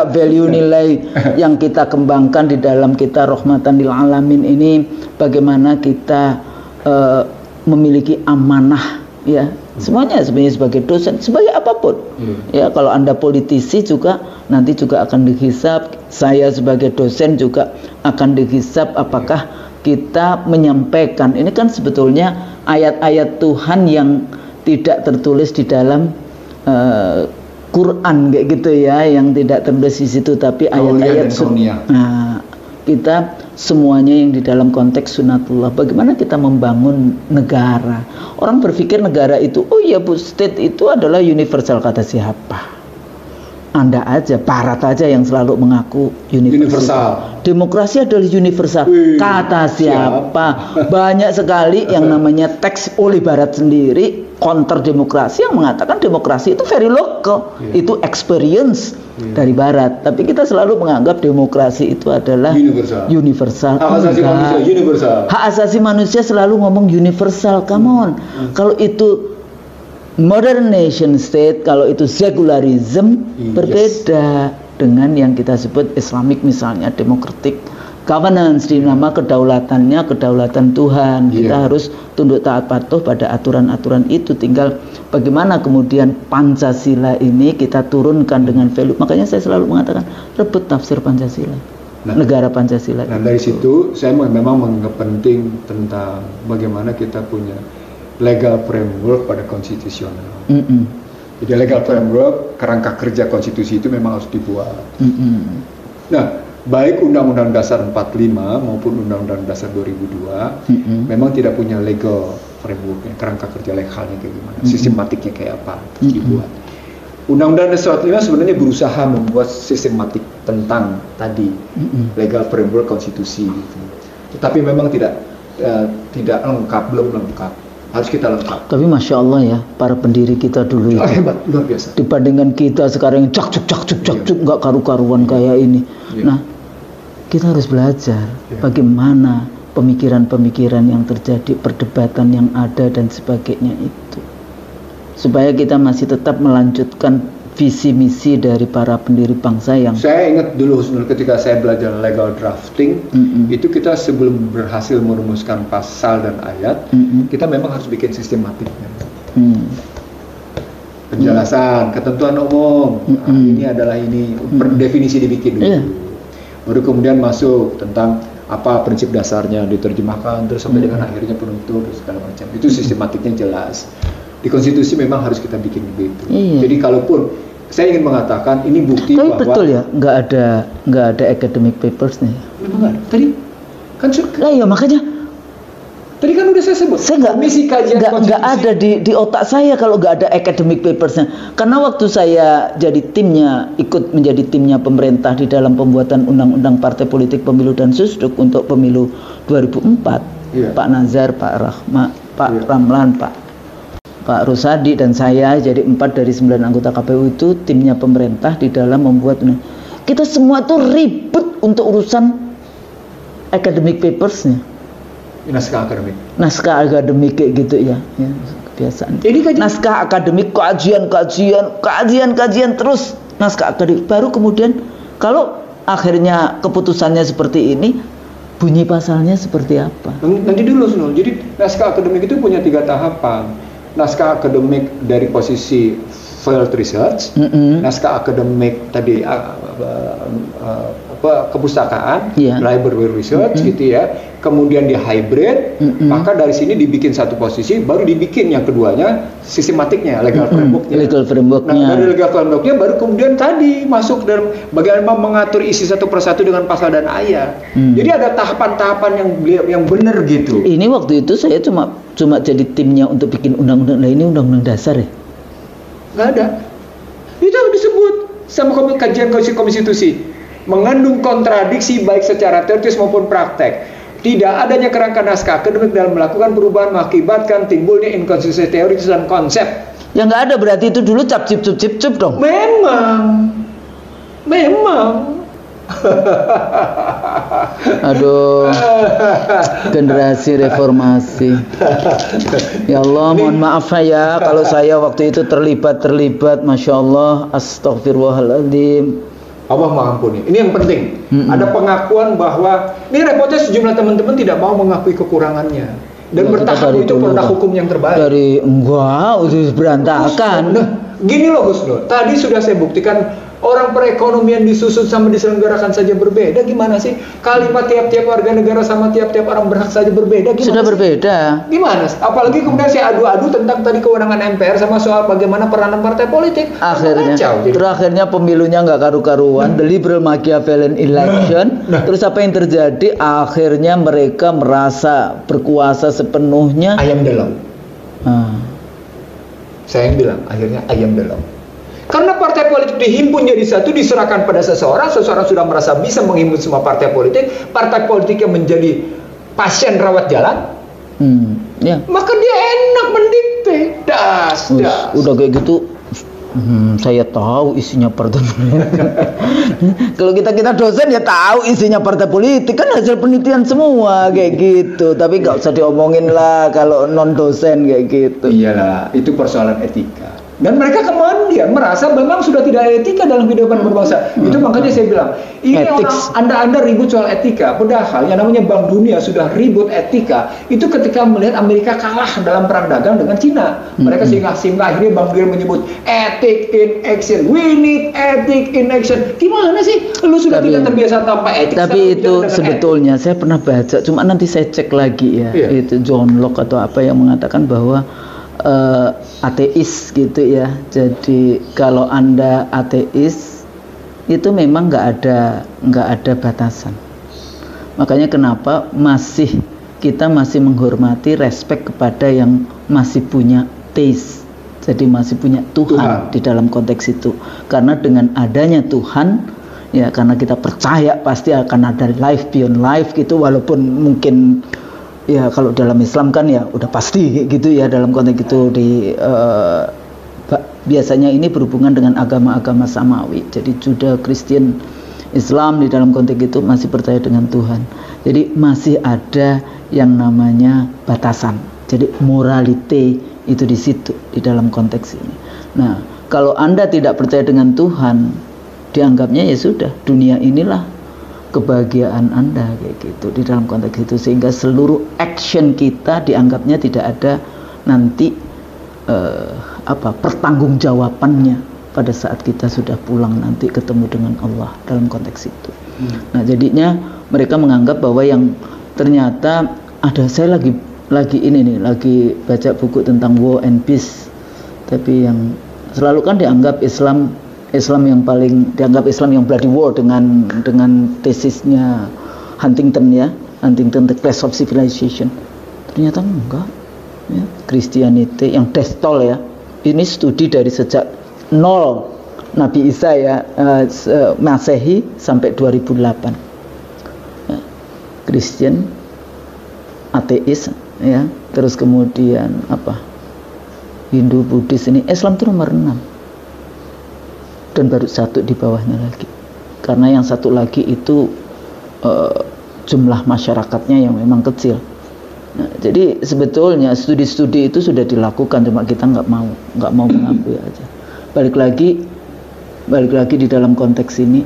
S2: value nilai yang kita kembangkan di dalam kita Rahmatan lil Alamin ini. Bagaimana kita memiliki amanah, ya, semuanya sebenarnya sebagai dosen, sebagai apapun. Ya, kalau Anda politisi juga nanti juga akan dihisab. Saya sebagai dosen juga akan dihisab apakah kita menyampaikan. Ini kan sebetulnya ayat-ayat Tuhan yang tidak tertulis di dalam Quran kayak gitu ya, yang tidak tertulis di situ, tapi ayat-ayat nah, kita semuanya yang di dalam konteks sunatullah. Bagaimana kita membangun negara? Orang berpikir negara itu, oh iya Bu, state itu adalah universal. Kata siapa? Anda aja, Barat aja yang selalu mengaku universal. Demokrasi adalah universal. Kata siapa? Banyak sekali yang namanya teks oleh Barat sendiri, counter demokrasi, yang mengatakan demokrasi itu very local, itu experience dari Barat. Tapi kita selalu menganggap demokrasi itu adalah universal. Hak asasi manusia universal. Hak asasi manusia selalu ngomong universal. Come on. Kalau itu modern nation state, kalau itu secularism, berbeda dengan yang kita sebut Islamic, misalnya democratic governance, di nama kedaulatannya kedaulatan Tuhan. Kita harus tunduk taat patuh pada aturan-aturan itu. Tinggal bagaimana kemudian Pancasila ini kita turunkan dengan value. Makanya saya selalu mengatakan rebut tafsir Pancasila, negara Pancasila.
S1: Nah, dari situ saya memang menganggap penting tentang bagaimana kita punya legal framework pada konstitusional. Jadi legal framework, kerangka kerja konstitusi itu memang harus dibuat. Nah, baik Undang-Undang Dasar 45 maupun Undang-Undang Dasar 2002 memang tidak punya legal frameworknya, kerangka kerja legalnya kayak gimana, sistematiknya kayak apa dibuat. Undang-Undang Dasar 45 sebenarnya berusaha membuat sistematik tentang tadi legal framework konstitusi gitu. Tetapi memang tidak lengkap, belum lengkap. Harus kita lengkap.
S2: Tapi Masya Allah ya, para pendiri kita dulu itu
S1: hebat, luar biasa.
S2: Dibandingkan kita sekarang cak nggak karu-karuan kayak ini. Nah, kita harus belajar bagaimana pemikiran-pemikiran yang terjadi, perdebatan yang ada dan sebagainya itu, supaya kita masih tetap melanjutkan visi misi dari para pendiri bangsa yang
S1: saya ingat dulu ketika saya belajar legal drafting, itu kita sebelum berhasil merumuskan pasal dan ayat, kita memang harus bikin sistematiknya. Penjelasan, ketentuan umum, ini adalah ini, definisi dibikin dulu. Baru kemudian masuk tentang apa prinsip dasarnya, diterjemahkan terus sampai dengan akhirnya penutup segala macam. Itu sistematiknya jelas. Di konstitusi memang harus kita bikin begitu. Jadi kalaupun saya ingin mengatakan ini bukti
S2: tapi
S1: bahwa
S2: betul ya, nggak ada academic papers nih.
S1: Memang nggak ada. Tadi kan
S2: ya makanya
S1: Tadi kan udah saya sebut. Komisi kajian
S2: nggak ada di otak saya kalau nggak ada academic papersnya. Karena waktu saya jadi ikut menjadi timnya pemerintah di dalam pembuatan undang-undang partai politik pemilu dan susduk untuk pemilu 2004, Pak Nazar, Pak Rahma, Pak Ramlan, Pak Rusadi dan saya jadi 4 dari 9 anggota KPU itu timnya pemerintah di dalam membuat. Kita semua tuh ribut untuk urusan academic papersnya.
S1: Naskah akademik
S2: kayak gitu ya kebiasaan.
S1: Ini
S2: naskah akademik, kajian terus naskah akademik. Baru kemudian kalau akhirnya keputusannya seperti ini, bunyi pasalnya seperti apa?
S1: Nanti dulu Sunul. Jadi naskah akademik itu punya 3 tahapan. Naskah akademik dari posisi field research, naskah akademik tadi kepustakaan, library research gitu ya. Kemudian di hybrid, maka dari sini dibikin satu posisi, baru dibikin yang keduanya sistematiknya, legal frameworknya. Nah, dari legal frameworknya baru kemudian tadi masuk dalam bagaimana mengatur isi satu persatu dengan pasal dan ayat. Jadi ada tahapan-tahapan yang benar gitu.
S2: Ini waktu itu saya cuma jadi timnya untuk bikin undang-undang. Nah, ini undang-undang dasar ya?
S1: Nggak ada. Itu yang disebut sama kajian konstitusi, mengandung kontradiksi baik secara teoritis maupun praktek. Tidak adanya kerangka naskah akademik dalam melakukan perubahan mengakibatkan timbulnya inkonsistensi teoritis dan konsep.
S2: Ya nggak ada, berarti itu dulu cap cip dong.
S1: Memang.
S2: Aduh, generasi reformasi. Ya Allah, mohon maaf ya kalau saya waktu itu terlibat. Masya Allah, astagfirullahaladzim.
S1: Allah mengampuni. Ini yang penting. Ada pengakuan bahwa ini repotnya sejumlah teman-teman tidak mau mengakui kekurangannya dan bertahan itu produk hukum yang terbaik.
S2: Udah berantakan.
S1: Nah, gini loh Gus Nur. Tadi sudah saya buktikan orang perekonomian disusun sama diselenggarakan saja berbeda. Gimana sih? Kalimat tiap-tiap warga negara sama tiap-tiap orang berhak saja berbeda. Gimana
S2: sudah
S1: sih?
S2: Berbeda.
S1: Gimana? Apalagi kemudian saya adu-adu tentang tadi kewenangan MPR sama soal bagaimana peranan partai politik.
S2: Terakhirnya pemilunya nggak karu-karuan, the liberal Machiavellian election. Terus apa yang terjadi? Akhirnya mereka merasa berkuasa sepenuhnya.
S1: Ayam dalam. Saya yang bilang akhirnya ayam dalam. Karena partai politik dihimpun jadi satu, diserahkan pada seseorang sudah merasa bisa menghimpun semua partai politik yang menjadi pasien rawat jalan, maka dia enak mendikte.
S2: Udah kayak gitu, saya tahu isinya partai politik. Kalau kita dosen ya tahu isinya partai politik, kan hasil penelitian semua kayak gitu. Tapi nggak usah diomongin lah kalau non dosen kayak gitu.
S1: Iyalah, itu persoalan etika. Dan mereka kemudian merasa memang sudah tidak ada etika dalam kehidupan berbangsa. Itu makanya saya bilang, ini Anda ribut soal etika. Padahal yang namanya Bank Dunia sudah ribut etika. Itu ketika melihat Amerika kalah dalam perang dagang dengan Cina. Mereka sehingga akhirnya Bank Dunia menyebut ethic in action. We need ethic in action. Gimana sih? Lu sudah tidak terbiasa tanpa etik.
S2: Tapi itu sebetulnya saya pernah baca. Cuma nanti saya cek lagi ya. Itu John Locke atau apa yang mengatakan bahwa ateis gitu ya. Jadi kalau Anda ateis itu memang nggak ada batasan. Makanya kenapa kita masih menghormati, respect kepada yang masih punya teis. Jadi masih punya Tuhan di dalam konteks itu. Karena dengan adanya Tuhan, ya karena kita percaya pasti akan ada life beyond life gitu, walaupun mungkin ya kalau dalam Islam kan ya udah pasti gitu ya dalam konteks itu biasanya ini berhubungan dengan agama-agama samawi. Jadi Juda, Kristen, Islam di dalam konteks itu masih percaya dengan Tuhan. Jadi masih ada yang namanya batasan. Jadi morality itu di situ di dalam konteks ini. Nah, kalau Anda tidak percaya dengan Tuhan, dianggapnya ya sudah, dunia inilah kebahagiaan Anda kayak gitu di dalam konteks itu, sehingga seluruh action kita dianggapnya tidak ada nanti pertanggungjawabannya pada saat kita sudah pulang nanti ketemu dengan Allah dalam konteks itu. Nah, jadinya mereka menganggap bahwa yang ternyata saya lagi baca buku tentang War and Peace, tapi yang selalu kan dianggap Islam yang paling dianggap Islam yang bloody war dengan tesisnya Huntington ya, Huntington The Clash of Civilization. Ternyata enggak. Ya, Christianity yang Destol ya. Ini studi dari sejak 0 Nabi Isa ya, Masehi sampai 2008. Ya, Kristen, ateis ya, terus kemudian apa? Hindu, Buddhis, ini Islam itu nomor 6. Dan baru satu di bawahnya lagi. Karena yang satu lagi itu jumlah masyarakatnya yang memang kecil. Nah, jadi sebetulnya studi-studi itu sudah dilakukan, cuma kita nggak mau mengakui aja. Balik lagi di dalam konteks ini,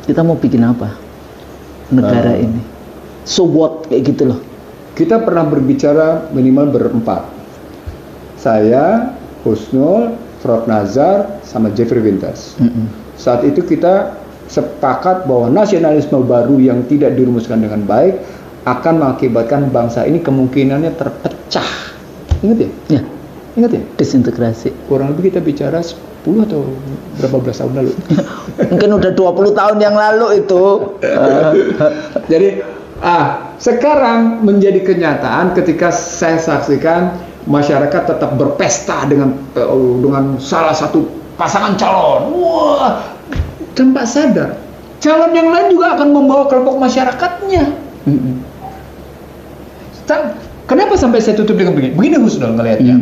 S2: kita mau bikin apa negara ini? So what, kayak gitu loh.
S1: Kita pernah berbicara minimal berempat. Saya, Husnul, Prof. Nazar, sama Jeffrey Wintas. Saat itu kita sepakat bahwa nasionalisme baru yang tidak dirumuskan dengan baik akan mengakibatkan bangsa ini kemungkinannya terpecah. Ingat ya?
S2: Ya.
S1: Ingat ya?
S2: Disintegrasi.
S1: Kurang lebih kita bicara 10 atau berapa belas tahun lalu.
S2: Mungkin udah 20 tahun yang lalu itu.
S1: Jadi sekarang menjadi kenyataan ketika saya saksikan masyarakat tetap berpesta dengan salah satu pasangan calon. Wah, tanpa sadar calon yang lain juga akan membawa kelompok masyarakatnya. Kenapa sampai saya tutup dengan begini? Begini Husnul ngelihatnya.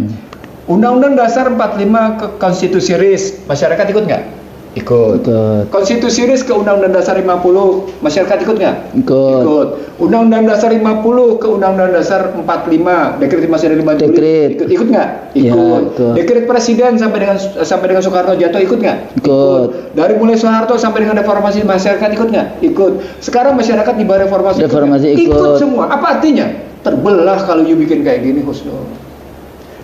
S1: Undang-Undang Dasar 45 ke Konstitusi RIS, masyarakat ikut nggak? Ikut. Konstitusi RIS ke Undang-Undang Dasar 50, masyarakat ikut nggak? Ikut. Undang-Undang Dasar 50 ke Undang-Undang Dasar 45, Dekret 5 Juli, ikut nggak? Ikut. Ya, Dekret Presiden sampai dengan Soekarno jatuh, ikut nggak? Ikut. Dari mulai Soeharto sampai dengan reformasi, masyarakat ikut nggak? Ikut. Sekarang masyarakat di bawah reformasi ikut semua. Apa artinya? Terbelah kalau you bikin kayak gini, Husnul.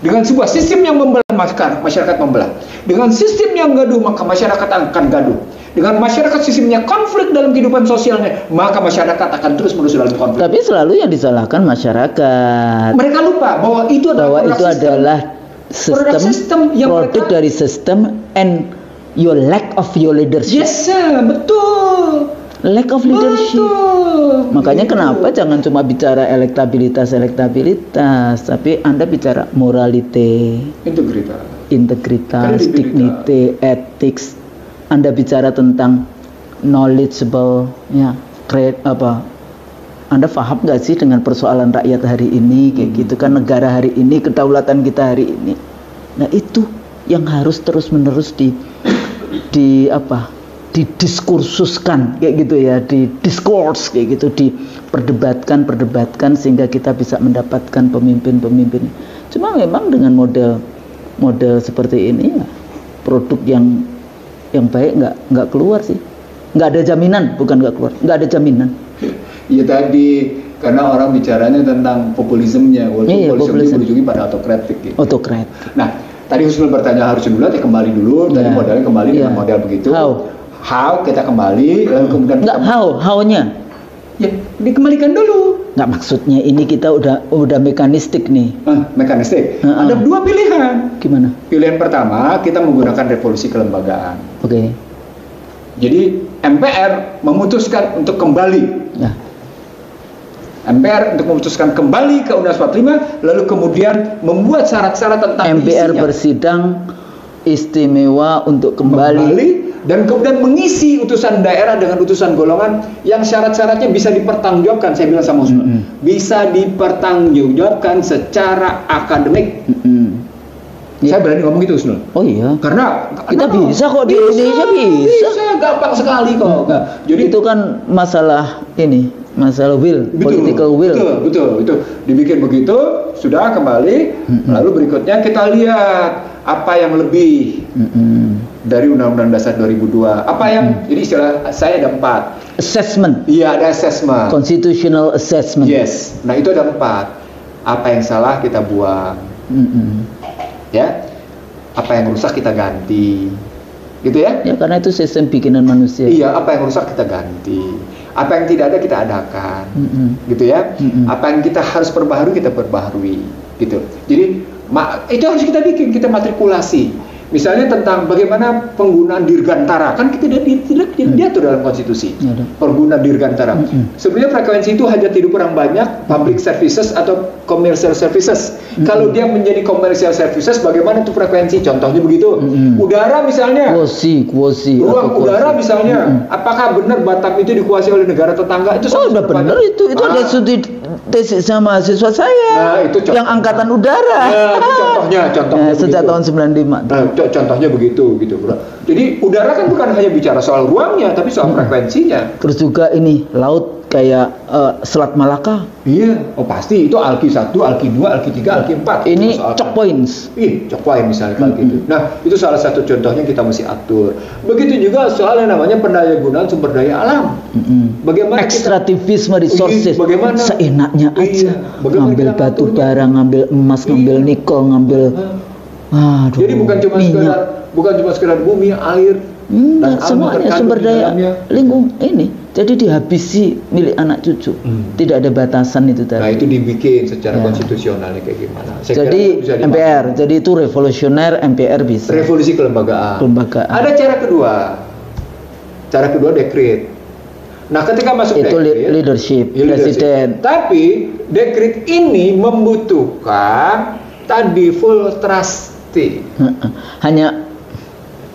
S1: Dengan sebuah sistem yang membelah, masyarakat membelah. Dengan sistem yang gaduh, maka masyarakat akan gaduh. Dengan masyarakat sistemnya konflik dalam kehidupan sosialnya, maka masyarakat akan terus menerus dalam konflik.
S2: Tapi selalu yang disalahkan masyarakat.
S1: Mereka lupa bahwa itu adalah
S2: sistem yang produk dari sistem and your lack of your leadership.
S1: Yes, betul.
S2: Lack of leadership. Makanya kenapa jangan cuma bicara elektabilitas, tapi Anda bicara morality, integritas, dignity, ethics. Anda bicara tentang knowledgeable, ya, Anda paham nggak sih dengan persoalan rakyat hari ini, kayak gitu kan, negara hari ini, kedaulatan kita hari ini. Nah itu yang harus terus menerus didiskursuskan kayak gitu ya, didiscourse kayak gitu, diperdebatkan sehingga kita bisa mendapatkan pemimpin-pemimpin. Cuma memang dengan model seperti ini ya, produk yang baik nggak keluar sih. Nggak ada jaminan, bukan nggak keluar, nggak ada jaminan.
S1: Iya tadi karena orang bicaranya tentang populismenya, populisme berujungnya pada autokratik gitu.
S2: Autokratik.
S1: Nah, tadi Husnul bertanya harus dulu, kembali dulu, tadi modalnya kembali dengan model begitu. How kita kembali, lalu kemudian
S2: nggak how-nya
S1: ya dikembalikan dulu.
S2: Nggak, maksudnya ini kita udah mekanistik nih.
S1: Mekanistik. Ada dua pilihan.
S2: Gimana?
S1: Pilihan pertama, kita menggunakan revolusi kelembagaan.
S2: Oke.
S1: Jadi MPR memutuskan untuk kembali.
S2: Ya.
S1: MPR untuk memutuskan kembali ke Undang-Undang 45, lalu kemudian membuat syarat-syarat tentang
S2: MPR isinya. Bersidang istimewa untuk kembali
S1: dan kemudian mengisi utusan daerah dengan utusan golongan yang syarat-syaratnya bisa dipertanggungjawabkan. Saya bilang sama Usman, bisa dipertanggungjawabkan secara akademik. Saya berani ngomong gitu, Usman.
S2: Oh iya.
S1: Karena
S2: kita bisa kok di Indonesia bisa
S1: gampang sekali kok.
S2: Jadi itu kan masalah will, political will.
S1: Betul. Itu dibikin begitu, sudah kembali. Lalu berikutnya kita lihat apa yang lebih dari Undang-Undang Dasar 2002. Apa yang jadi istilah saya ada 4.
S2: Assessment.
S1: Iya, ada assessment.
S2: Constitutional assessment.
S1: Yes. Nah, itu ada 4. Apa yang salah kita buang. Ya. Apa yang rusak kita ganti. Gitu ya?
S2: Ya, karena itu sistem bikinan manusia.
S1: Iya, apa yang rusak kita ganti. Apa yang tidak ada kita adakan. Gitu ya? Apa yang kita harus perbaharui kita perbaharui, gitu. Jadi itu harus kita bikin, kita matrikulasi. Misalnya tentang bagaimana penggunaan dirgantara, kan kita tidak diatur dalam konstitusi. Penggunaan dirgantara. Sebenarnya frekuensi itu hajat hidup orang banyak, public services atau commercial services. Kalau dia menjadi commercial services, bagaimana tuh frekuensi? Contohnya begitu. Udara misalnya.
S2: Kuosi.
S1: Ruang udara misalnya. Apakah benar Batam itu dikuasai oleh negara tetangga? Itu
S2: udah benar itu ada studi tesis sama mahasiswa saya.
S1: Nah, itu
S2: yang angkatan udara.
S1: Nah, contohnya
S2: sejak tahun 95.
S1: Contohnya begitu gitu, Bro. Jadi udara kan bukan hanya bicara soal ruangnya, tapi soal frekuensinya.
S2: Terus juga ini laut kayak Selat Malaka.
S1: Iya, pasti itu Alki 1, Alki 2, Alki 3, Alki 4.
S2: Ini choke points.
S1: Choke point misalnya kayak gitu. Nah, itu salah satu contohnya kita mesti atur. Begitu juga soal yang namanya pendayagunaan sumber daya alam. Bagaimana
S2: ekstraktivisme resources.
S1: Bagaimana
S2: seenaknya aja. Ngambil batu bara, ngambil emas, ngambil nikel, ngambil
S1: jadi bukan cuma sekedar bumi, air, dan
S2: semuanya sumber daya lingkungan ini. Jadi dihabisi milik anak cucu. Tidak ada batasan itu tadi.
S1: Nah, itu dibikin secara konstitusionalnya kayak gimana.
S2: Jadi MPR, jadi itu revolusioner, MPR bisa.
S1: Revolusi kelembagaan. Ada cara kedua. Cara kedua dekret. Nah, ketika masuk
S2: itu
S1: dekret,
S2: leadership, presiden.
S1: Tapi dekret ini membutuhkan tadi full trustee.
S2: Hanya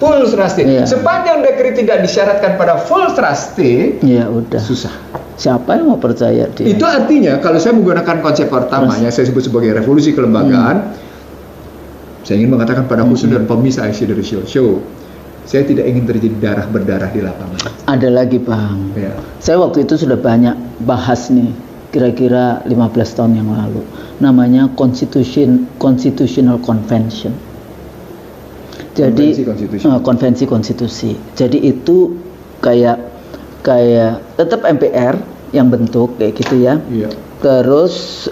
S1: full trustee. Sepanjang dekret tidak disyaratkan pada full trustee,
S2: ya udah
S1: susah.
S2: Siapa yang mau percaya dia?
S1: Itu artinya kalau saya menggunakan konsep pertama yang saya sebut sebagai revolusi kelembagaan, saya ingin mengatakan pada khusus dan pemirsa IC dari show, saya tidak ingin terjadi darah berdarah di lapangan. Ada
S2: lagi, Bang. Saya waktu itu sudah banyak bahas nih, kira-kira 15 tahun yang lalu, namanya Constitutional Convention. Jadi konvensi konstitusi. Jadi itu kayak tetap MPR yang bentuk kayak gitu ya. Terus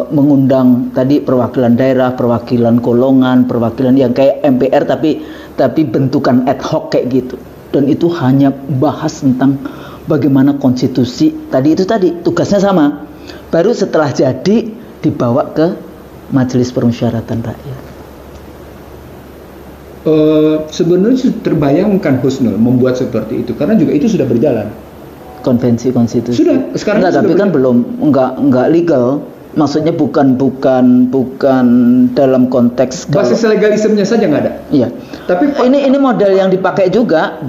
S2: mengundang tadi perwakilan daerah, perwakilan golongan, perwakilan yang kayak MPR tapi bentukan ad hoc kayak gitu. Dan itu hanya bahas tentang bagaimana konstitusi tadi tugasnya sama. Baru setelah jadi dibawa ke Majelis Permusyawaratan Rakyat.
S1: Sebenarnya terbayangkan Husnul membuat seperti itu karena juga itu sudah berjalan.
S2: Konvensi konstitusi.
S1: Sudah, sekarang
S2: tapi kan belum enggak legal. Maksudnya bukan dalam konteks
S1: basis legalismenya saja nggak ada.
S2: Iya. Tapi ini model yang dipakai juga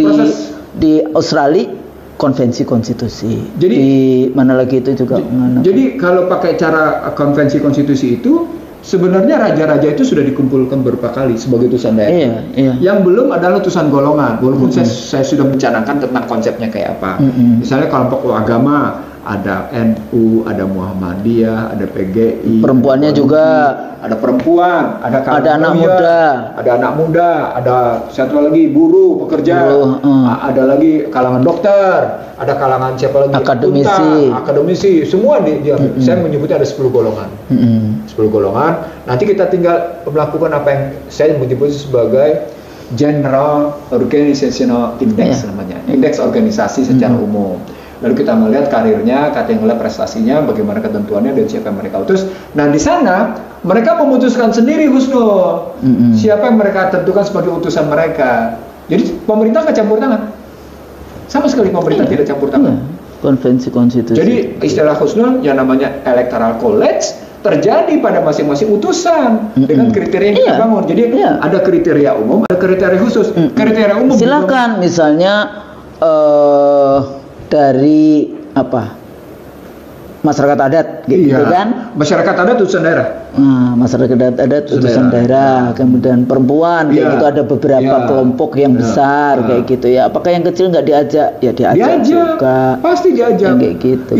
S2: di Australia, konvensi konstitusi. Jadi di mana lagi itu juga.
S1: Jadi kalau pakai cara konvensi konstitusi itu sebenarnya raja-raja itu sudah dikumpulkan beberapa kali sebagai utusan daerah. Yang belum adalah utusan golongan. Walaupun saya sudah mencanangkan tentang konsepnya kayak apa. Misalnya kelompok agama, ada NU, ada Muhammadiyah, ada PGI.
S2: Perempuannya juga.
S1: Ada perempuan, ada
S2: anak muda.
S1: Ada anak muda, ada satu lagi buruh, pekerja. Ada lagi kalangan dokter, ada kalangan siapa lagi? Akademisi. Semua saya menyebutnya ada 10 golongan. 10 golongan. Nanti kita tinggal melakukan apa yang saya menyebut sebagai General Organizational Index namanya. Indeks organisasi secara umum. Lalu kita melihat karirnya, melihat prestasinya, bagaimana ketentuannya dan siapa yang mereka utus. Nah, di sana mereka memutuskan sendiri Husnul siapa yang mereka tentukan sebagai utusan mereka. Jadi pemerintah nggak campur tangan, sama sekali pemerintah tidak campur tangan.
S2: Konvensi konstitusi.
S1: Jadi istilah Husnul yang namanya electoral college terjadi pada masing-masing utusan dengan kriteria yang kita bangun. Jadi ada kriteria umum, ada kriteria khusus. Kriteria umum.
S2: Silakan misalnya dari masyarakat adat gitu kan.
S1: Masyarakat adat utusan daerah.
S2: Masyarakat adat utusan daerah. Kemudian perempuan kayak gitu ada beberapa kelompok yang besar kayak gitu ya. Apakah yang kecil nggak diajak? Ya diajak juga.
S1: Pasti diajak.
S2: Kayak gitu.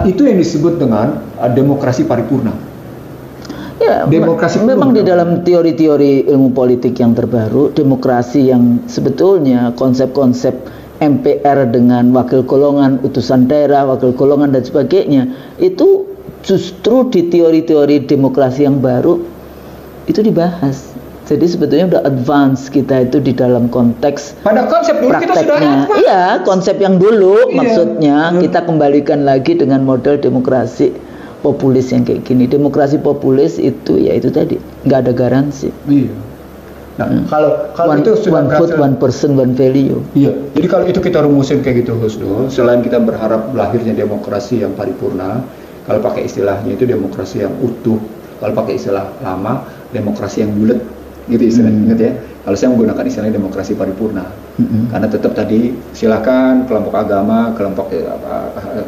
S1: Itu yang disebut dengan demokrasi paripurna.
S2: Ya, memang di dalam teori-teori ilmu politik yang terbaru, demokrasi yang sebetulnya konsep-konsep MPR dengan wakil golongan, utusan daerah, wakil golongan dan sebagainya, itu justru di teori-teori demokrasi yang baru itu dibahas. Jadi sebetulnya udah advance kita itu di dalam konteks
S1: pada konsep dulu
S2: prakteknya.
S1: Kita sudah advance.
S2: Iya, konsep yang dulu maksudnya kita kembalikan lagi dengan model demokrasi populis yang kayak gini. Demokrasi populis itu ya itu tadi nggak ada garansi.
S1: Nah, kalau itu sudah
S2: one vote, one person, one value.
S1: Iya. Jadi kalau itu kita rumusin kayak gitu, Husnul, selain kita berharap lahirnya demokrasi yang paripurna, kalau pakai istilahnya itu demokrasi yang utuh, kalau pakai istilah lama, demokrasi yang bulat, gitu istilahnya, ingat ya. Kalau saya menggunakan istilahnya demokrasi paripurna, karena tetap tadi silakan kelompok agama, kelompok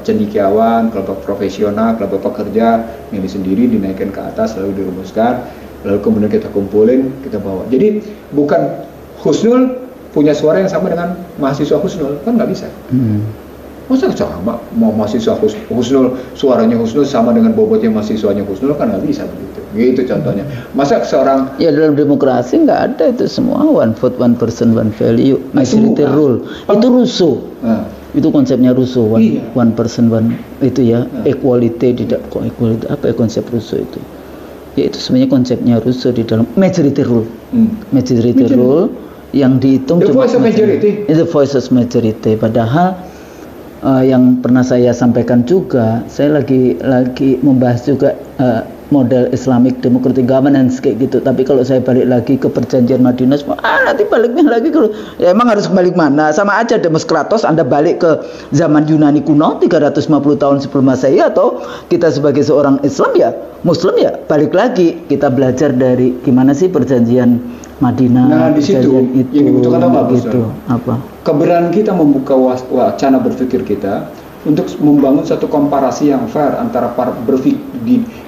S1: cendekiawan, kelompok profesional, kelompok pekerja milih sendiri, dinaikkan ke atas, lalu dirumuskan, lalu kemudian kita kumpulin, kita bawa. Jadi bukan Husnul punya suara yang sama dengan mahasiswa Husnul, kan nggak bisa. Masa sama mau mahasiswa Husnul suaranya Husnul sama dengan bobotnya mahasiswanya Husnul, kan nggak bisa begitu. Gitu contohnya. Masa seorang
S2: dalam demokrasi nggak ada itu semua, one vote, one person, one value, majority rule. Itu Rousseau. Itu konsepnya Rousseau, one person, one itu ya, equality, tidak equality, apa ya konsep Rousseau itu? Ya itu sebenarnya konsepnya Rousseau di dalam majority rule. Majority rule yang dihitung
S1: the voice of majority.
S2: The voice of majority. Padahal yang pernah saya sampaikan juga, saya lagi membahas juga model Islamic Democratic Governance kayak gitu. Tapi kalau saya balik lagi ke perjanjian Madinah, nanti baliknya lagi ya emang harus balik mana? Sama aja Demoskratos, Anda balik ke zaman Yunani kuno 350 tahun sebelum Masehi, atau kita sebagai seorang Islam ya, Muslim ya, balik lagi kita belajar dari gimana sih perjanjian Madinah.
S1: Nah, di situ
S2: itu,
S1: yang dibutuhkan apa,
S2: gitu. Apa?
S1: Keberanian kita membuka wacana berpikir kita untuk membangun satu komparasi yang fair antara para berpikir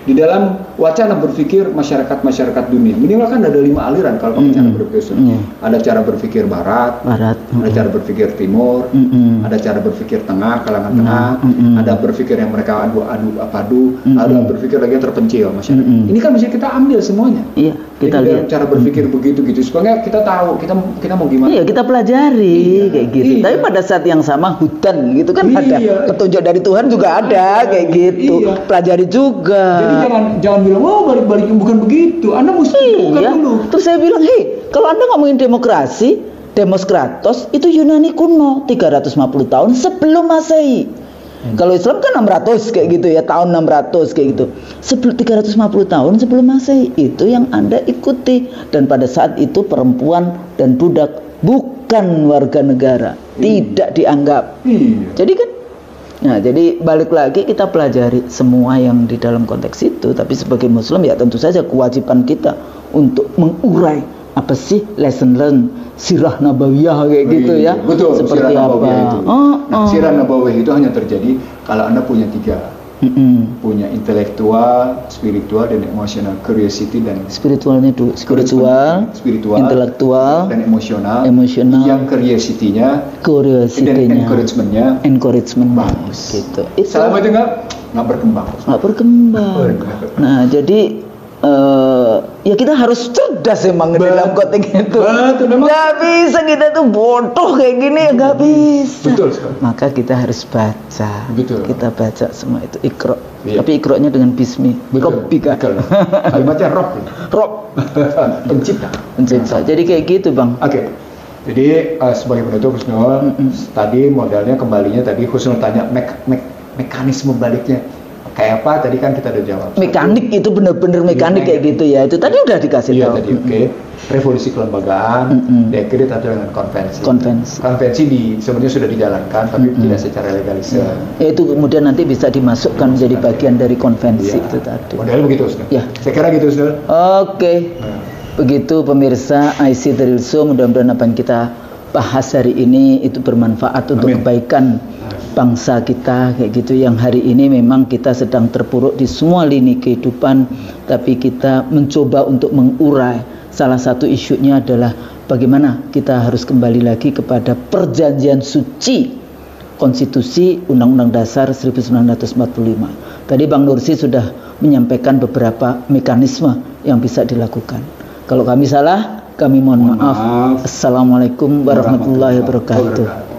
S1: di dalam wacana berpikir masyarakat dunia. Minimal kan ada 5 aliran kalau pakai cara berpikir. Ada cara berpikir barat, ada cara berpikir timur, ada cara berpikir tengah, kalangan tengah, ada berpikir yang mereka padu, ada berpikir lagi yang terpencil masyarakat. Ini kan bisa kita ambil semuanya.
S2: Iya, kita
S1: jadi
S2: lihat
S1: cara berpikir begitu supaya kita tahu kita mau gimana.
S2: Iya, kita pelajari kayak gitu. Tapi pada saat yang sama hutan gitu kan ada petunjuk dari Tuhan juga ada kayak gitu. Pelajari juga.
S1: Jadi jangan bilang balik bukan begitu. Anda mesti bukan dulu.
S2: Terus saya bilang, kalau Anda ngomongin demokrasi, Demoskratos itu Yunani kuno 350 tahun sebelum Masehi. Kalau Islam kan 600 kayak gitu ya, tahun 600 kayak gitu. 350 tahun sebelum Masehi itu yang Anda ikuti, dan pada saat itu perempuan dan budak bukan warga negara, tidak dianggap. Jadi kan jadi balik lagi kita pelajari semua yang di dalam konteks itu. Tapi sebagai Muslim ya tentu saja kewajiban kita untuk mengurai apa sih lesson learn, sirah nabawiyah kayak gitu ya.
S1: Betul.
S2: Seperti apa?
S1: Sirah nabawiyah itu hanya terjadi kalau Anda punya 3. Punya intelektual, spiritual, dan emosional. Curiosity dan
S2: spiritualnya dulu, spiritual, intelektual,
S1: dan emosional. Yang curiosity-nya dan encouragement bagus.
S2: Gitu.
S1: Selama itu nggak berkembang.
S2: Nah, jadi ya kita harus cerdas emang dalam konteks itu. Nggak bisa kita tuh bodoh kayak gini ya, nggak bisa.
S1: Betul sekali.
S2: Maka kita harus baca.
S1: Betul.
S2: Kita baca semua itu Iqra. Tapi Iqra-nya dengan bismi. Rabbika.
S1: Kalimatnya Rabb. Pencipta.
S2: Jadi kayak gitu, Bang.
S1: Oke. Jadi sebagai penutup Husnul, tadi modalnya kembalinya tadi Husnul tanya mekanisme baliknya. Kayak apa tadi kan kita udah jawab.
S2: Mekanik itu benar-benar mekanik kayak gitu ya. Itu tadi udah dikasih tahu.
S1: Tadi revolusi kelembagaan, dekret atau dengan konvensi. Konvensi sebenarnya sudah dijalankan tapi tidak secara legalisme.
S2: Itu kemudian nanti bisa dimasukkan menjadi bagian dari konvensi itu tadi.
S1: Modelnya begitu, Ustaz.
S2: Ya.
S1: Saya kira gitu, Ustaz.
S2: Oke. Begitu pemirsa IC Terilso, mudah-mudahan apa yang kita bahas hari ini itu bermanfaat untuk kebaikan bangsa kita kayak gitu, yang hari ini memang kita sedang terpuruk di semua lini kehidupan, tapi kita mencoba untuk mengurai. Salah satu isunya adalah bagaimana kita harus kembali lagi kepada perjanjian suci konstitusi Undang-Undang Dasar 1945. Tadi Bang Nursi sudah menyampaikan beberapa mekanisme yang bisa dilakukan. Kalau kami salah, kami mohon maaf. Assalamualaikum warahmatullahi wabarakatuh.